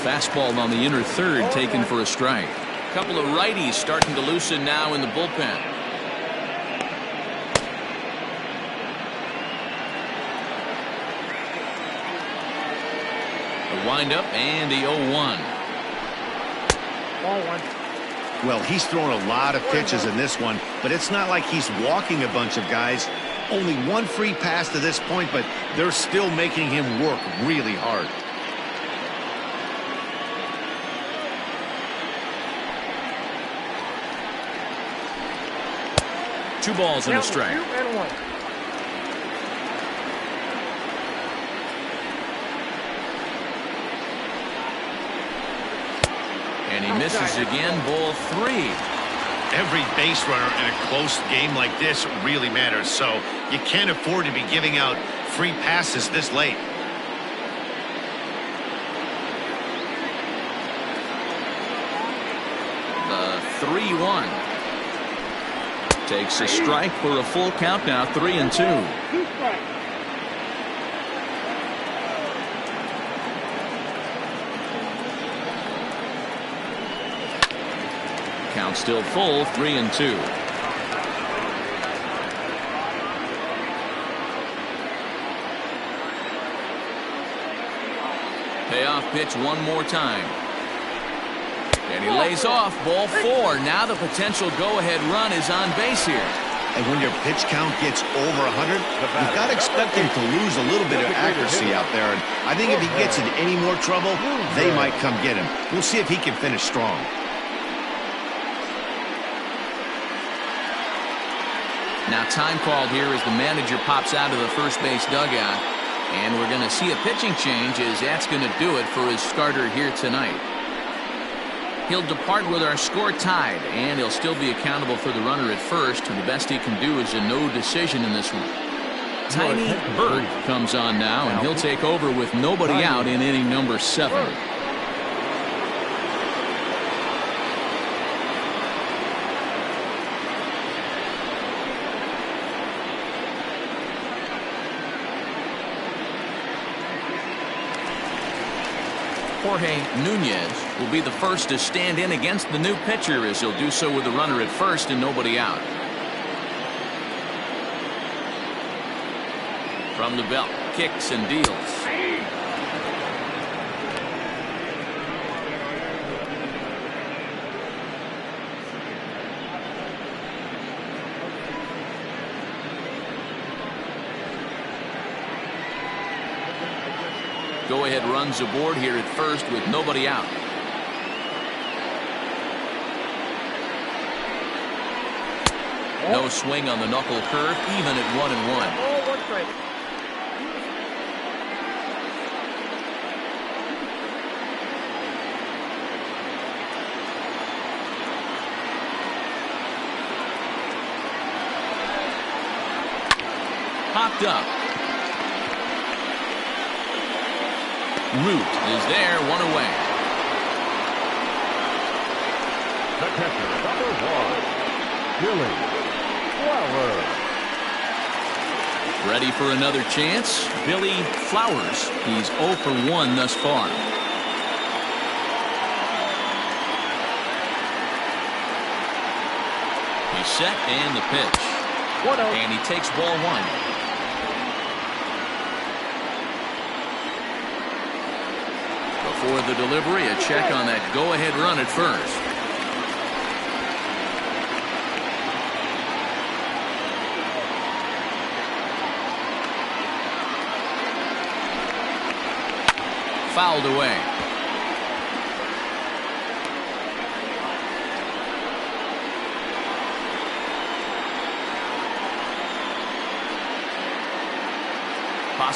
Fastball on the inner third, taken for a strike. A couple of righties starting to loosen now in the bullpen. The windup and the 0-1. Well, he's thrown a lot of pitches in this one, but it's not like he's walking a bunch of guys. Only 1 free pass to this point, but they're still making him work really hard. Two balls and a strike. And he misses again, ball 3. Every base runner in a close game like this really matters, so you can't afford to be giving out free passes this late. The 3-1. Takes a strike for a full count now, 3-2. Count still full, 3-2. Payoff pitch one more time. And he lays off, ball 4. Now the potential go-ahead run is on base here. And when your pitch count gets over 100, you've got to expect him to lose a little bit of accuracy out there. And I think if he gets in any more trouble, they might come get him. We'll see if he can finish strong. Now time called here as the manager pops out of the first base dugout. And we're going to see a pitching change as that's going to do it for his starter here tonight. He'll depart with our score tied, and he'll still be accountable for the runner at first. And the best he can do is a no decision in this one. Tiny Bird comes on now, and he'll take over with nobody out in inning number 7. Jorge Nunez will be the first to stand in against the new pitcher as he'll do so with the runner at first and nobody out. From the belt, kicks and deals. Go-ahead runs aboard here at first with nobody out. No swing on the knuckle curve, even at 1-1. Popped up. Root is there, 1 away. The catcher, number 1, Billy Flowers. Ready for another chance? Billy Flowers. He's 0 for 1 thus far. He's set and the pitch. And he takes ball 1. For the delivery, a check on that go-ahead run at first. Fouled away.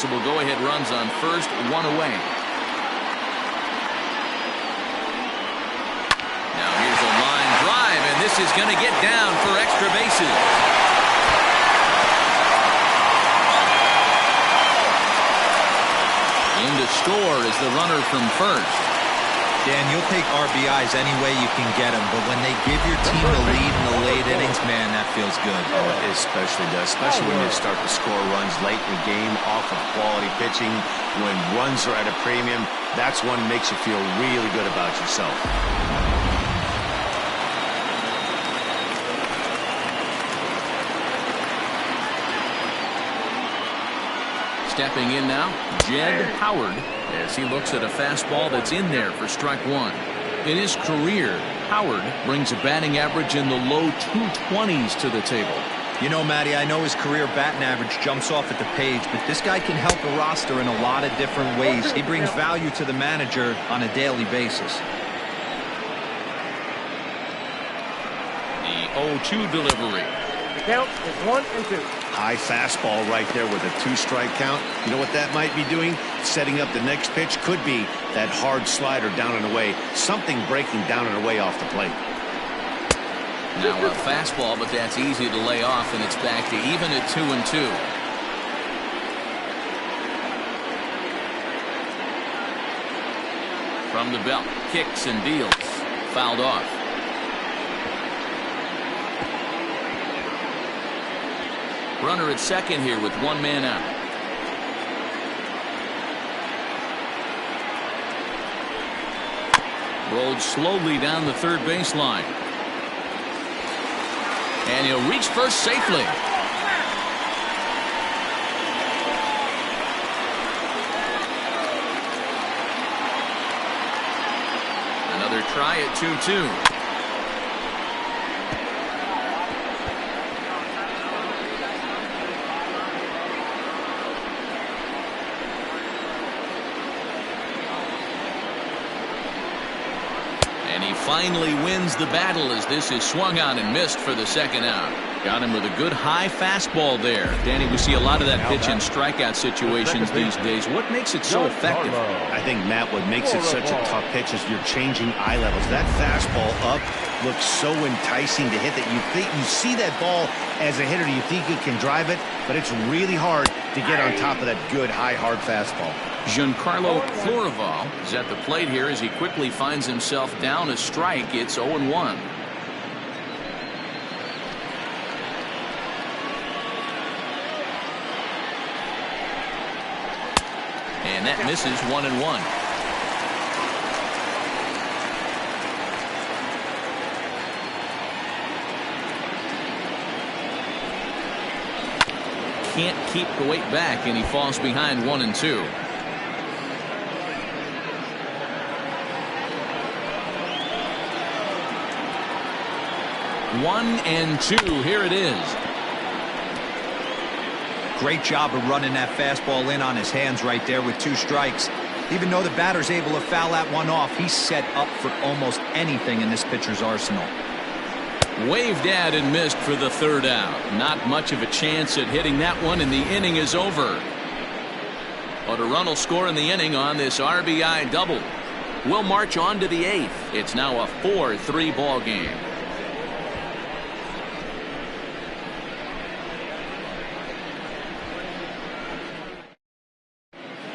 possible go-ahead runs on first, one away. Now here's a line drive, and this is going to get down for extra bases. In to score is the runner from first. Dan, you'll take RBIs any way you can get them, but when they give your team the lead in the late innings, man, that feels good. Oh, it especially does, especially when you start to score runs late in the game off of quality pitching. When runs are at a premium, that's one that makes you feel really good about yourself. Stepping in now, Jed Howard, as he looks at a fastball that's in there for strike one. In his career, Howard brings a batting average in the low 220s to the table. You know, Matty, I know his career batting average jumps off at the page, but this guy can help a roster in a lot of different ways. He brings value to the manager on a daily basis. The 0-2 delivery. The count is 1-2. High fastball right there with a two-strike count. You know what that might be doing? Setting up the next pitch. Could be that hard slider down and away. Something breaking down and away off the plate. Now a fastball, but that's easy to lay off, and it's back to even at 2-2. From the belt, kicks and deals. Fouled off. Runner at second here with one man out. Rolled slowly down the third baseline. And he'll reach first safely. Another try at 2-2. Finally wins the battle as this is swung on and missed for the second out. Got him with a good high fastball there. Danny, we see a lot of that pitch in strikeout situations these days. What makes it so effective? I think, Matt, what makes it such a tough pitch is you're changing eye levels. That fastball up looks so enticing to hit that you see that ball as a hitter, you think you can drive it, but it's really hard to get on top of that good high hard fastball. Giancarlo Florival is at the plate here as he quickly finds himself down a strike. It's 0-1. And that misses 1-1. Can't keep the weight back, and he falls behind 1-2. 1-2. Here it is. Great job of running that fastball in on his hands right there with two strikes. Even though the batter's able to foul that one off, he's set up for almost anything in this pitcher's arsenal. Waved at and missed for the third out. Not much of a chance at hitting that one, and the inning is over. But a run will score in the inning on this RBI double. We'll march on to the eighth. It's now a 4-3 ball game.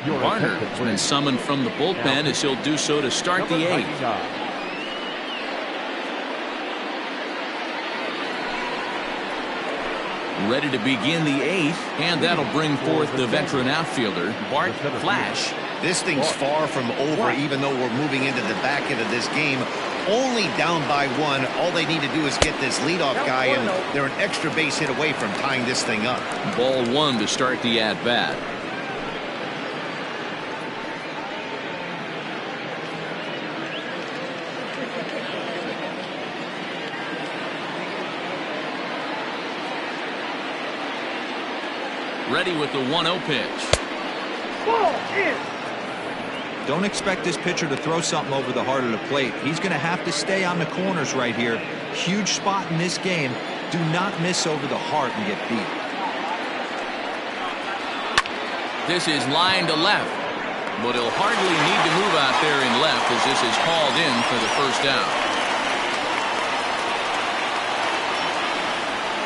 Barner has been summoned from the bullpen as he'll do so to start the eighth. Ready to begin the eighth, and that'll bring forth the veteran outfielder, Bart Flash. This thing's far from over, even though we're moving into the back end of this game. Only down by one. All they need to do is get this leadoff guy, and they're an extra base hit away from tying this thing up. Ball one to start the at-bat. Ready with the 1-0 pitch. Ball in. Don't expect this pitcher to throw something over the heart of the plate. He's going to have to stay on the corners right here. Huge spot in this game. Do not miss over the heart and get beat. This is line to left, but he'll hardly need to move out there in left as this is called in for the first down.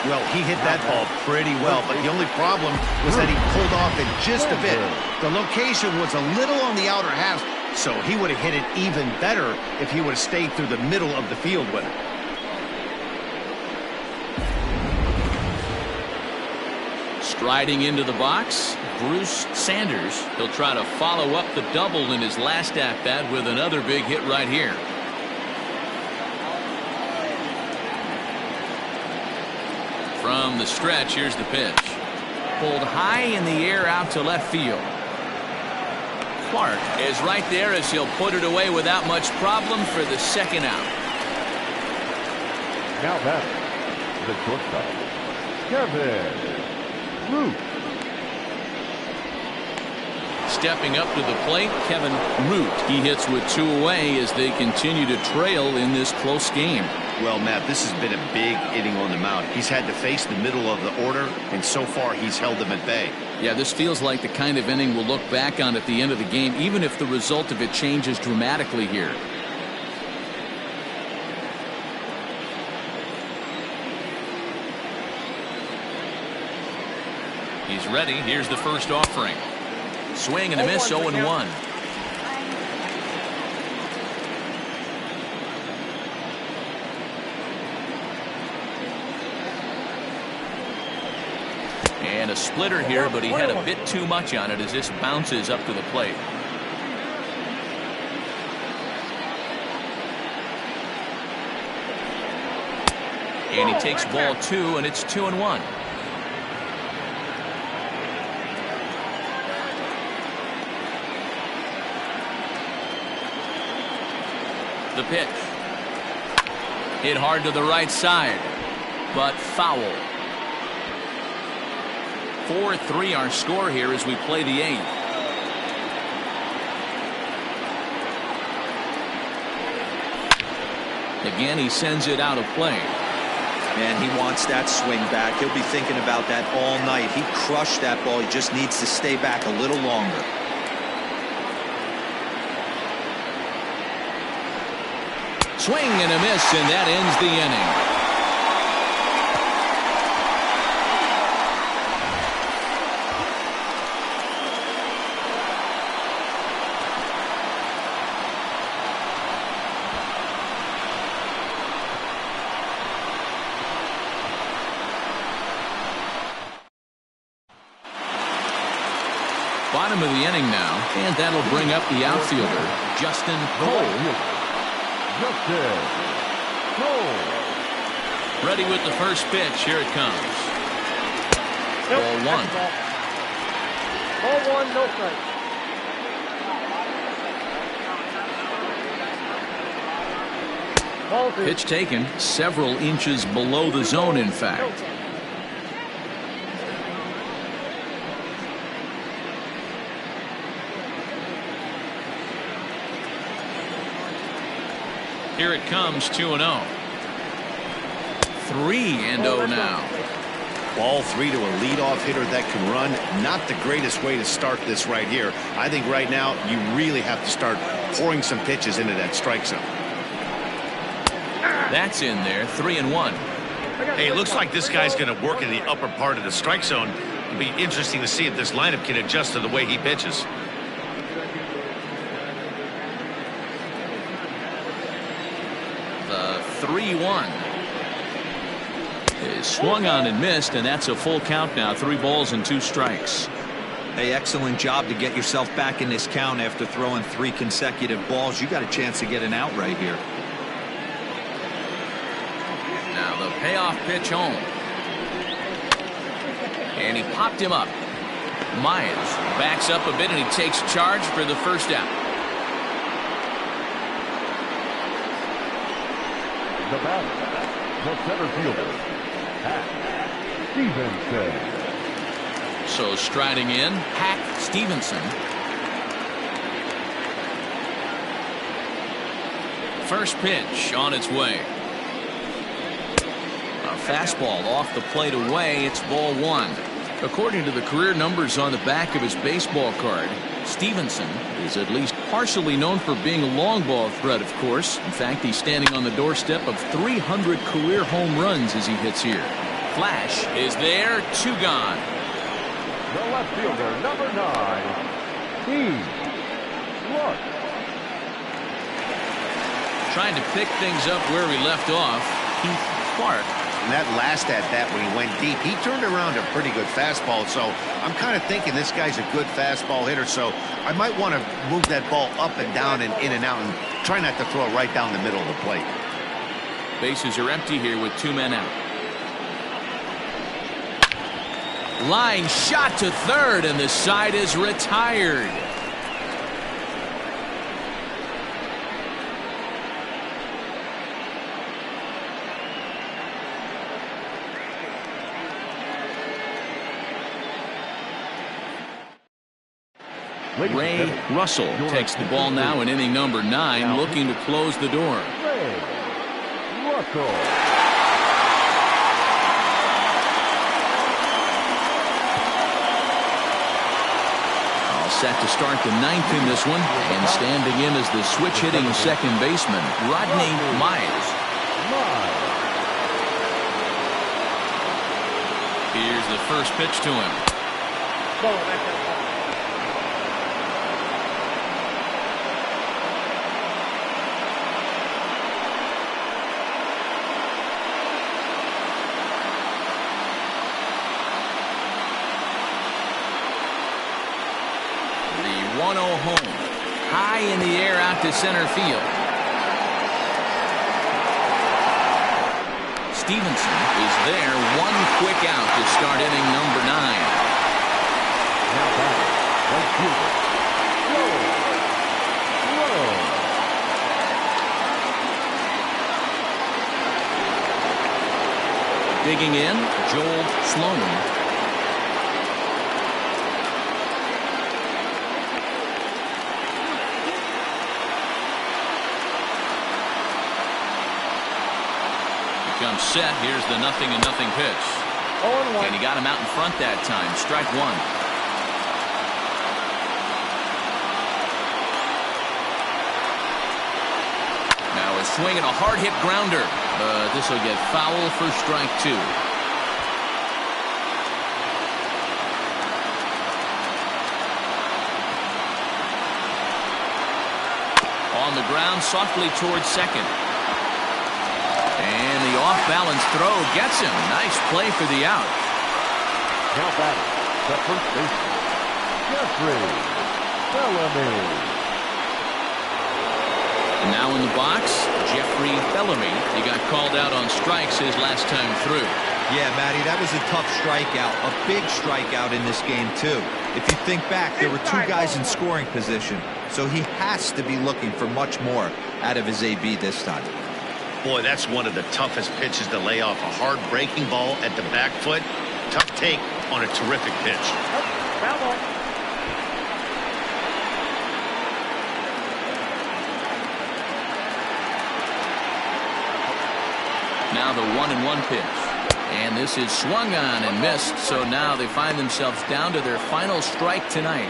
Well, he hit that ball pretty well, but the only problem was that he pulled off it just a bit. The location was a little on the outer half, so he would have hit it even better if he would have stayed through the middle of the field with it. Striding into the box, Bruce Sanders. He'll try to follow up the double in his last at-bat with another big hit right here. From the stretch, here's the pitch. Pulled high in the air out to left field. Clark is right there as he'll put it away without much problem for the second out. Now back, the shortstop, Kevin Root. Stepping up to the plate, Kevin Root. He hits with 2 away as they continue to trail in this close game. Well, Matt, this has been a big inning on the mound. He's had to face the middle of the order, and so far he's held them at bay. Yeah, this feels like the kind of inning we'll look back on at the end of the game, even if the result of it changes dramatically here. He's ready. Here's the first offering. Swing and a miss, 0-1. And a splitter here, but he had a bit too much on it as this bounces up to the plate. And he takes ball 2, and it's 2-1. The pitch. Hit hard to the right side, but foul. 4-3 our score here as we play the 8th. Again, he sends it out of play. Man, he wants that swing back. He'll be thinking about that all night. He crushed that ball. He just needs to stay back a little longer. Swing and a miss, and that ends the inning. Bottom of the inning now, and that'll bring up the outfielder, Justin Cole. Justin Cole. Ready with the first pitch. Here it comes. Ball 1. Ball 1, no strike. Ball 2. Pitch taken several inches below the zone, in fact. Here it comes, 2-0. 3-0 now. Ball 3 to a leadoff hitter that can run. Not the greatest way to start this right here. I think right now you really have to start pouring some pitches into that strike zone. That's in there, 3-1. Hey, it looks like this guy's going to work in the upper part of the strike zone. It'll be interesting to see if this lineup can adjust to the way he pitches. The 3-1 is swung on and missed, and that's a full count now. 3 balls and 2 strikes. Hey, excellent job to get yourself back in this count after throwing 3 consecutive balls. You got a chance to get an out right here. Now the payoff pitch home. And he popped him up. Myers backs up a bit, and he takes charge for the first out. The batter, the center fielder, Hack Stevenson. So striding in, Hack Stevenson. First pitch on its way. A fastball off the plate away. It's ball 1. According to the career numbers on the back of his baseball card, Stevenson is at least partially known for being a long ball threat, of course. In fact, he's standing on the doorstep of 300 career home runs as he hits here. Flash is there, 2 gone. The left fielder, number 9, Steve Clark. Trying to pick things up where we left off, Keith Clark. And that last at-bat when he went deep, he turned around a pretty good fastball. So I'm kind of thinking this guy's a good fastball hitter. So I might want to move that ball up and down and in and out and try not to throw it right down the middle of the plate. Bases are empty here with 2 men out. Line shot to third, and the side is retired. Ray Russell takes the ball now in inning number 9, looking to close the door. Ray Russell. All set to start the 9th in this one, and standing in as the switch-hitting second baseman, Rodney Myers. Here's the first pitch to him. The 1-0 home, high in the air out to center field. Stevenson is there, 1 quick out to start inning number 9. Now batting, right fielder, Joe Sloan. Digging in, Joel Sloan. Comes set. Here's the 0-0 pitch. And he got him out in front that time. Strike 1. Now a swing and a hard hit grounder. This will get foul for strike 2. On the ground, softly towards second. And the off-balance throw gets him. Nice play for the out. Now batting, the first baseman, Jeffrey Bellamy. And now in the box, Jeffrey Bellamy. He got called out on strikes his last time through. Yeah, Matty, that was a tough strikeout. A big strikeout in this game, too. If you think back, there were 2 guys in scoring position. So he has to be looking for much more out of his AB this time. Boy, that's one of the toughest pitches to lay off. A hard breaking ball at the back foot. Tough take on a terrific pitch. Now the 1-1 pitch. And this is swung on and missed. So now they find themselves down to their final strike tonight.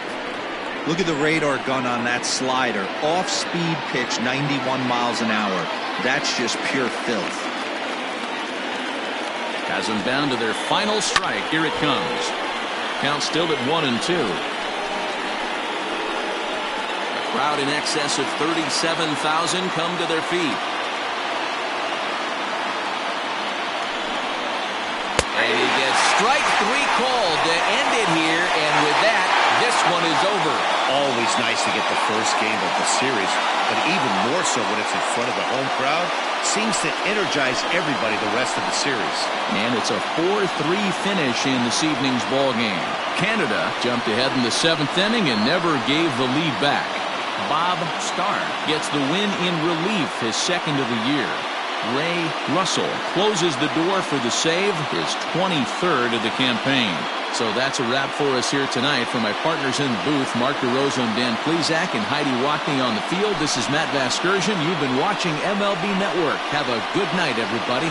Look at the radar gun on that slider. Off-speed pitch, 91 miles an hour. That's just pure filth. Has them down to their final strike. Here it comes. Count still at 1-2. A crowd in excess of 37,000 come to their feet. And he gets strike 3 called to end it here. And with that, this one is over. Always nice to get the first game of the series, but even more so when it's in front of the home crowd. Seems to energize everybody the rest of the series. And it's a 4-3 finish in this evening's ball game. Canada jumped ahead in the 7th inning and never gave the lead back. Bob Starr gets the win in relief, his 2nd of the year. Ray Russell closes the door for the save, his 23rd of the campaign. So that's a wrap for us here tonight. For my partners in the booth, Mark DeRosa and Dan Plesac and Heidi Watney on the field, this is Matt Vasgersian. You've been watching MLB Network. Have a good night, everybody.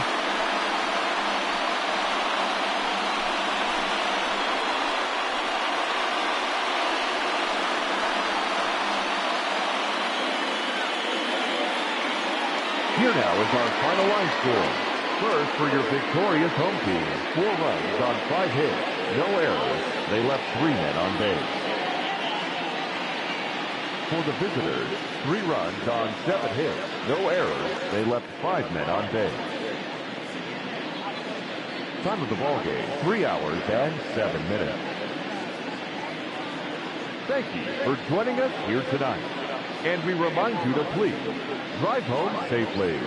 Here now is our final line score. First, for your victorious home team, 4 runs on 5 hits, no errors. They left 3 men on base. For the visitors, 3 runs on 7 hits, no errors. They left 5 men on base. Time of the ball game, 3 hours and 7 minutes. Thank you for joining us here tonight. And we remind you to please drive home safely.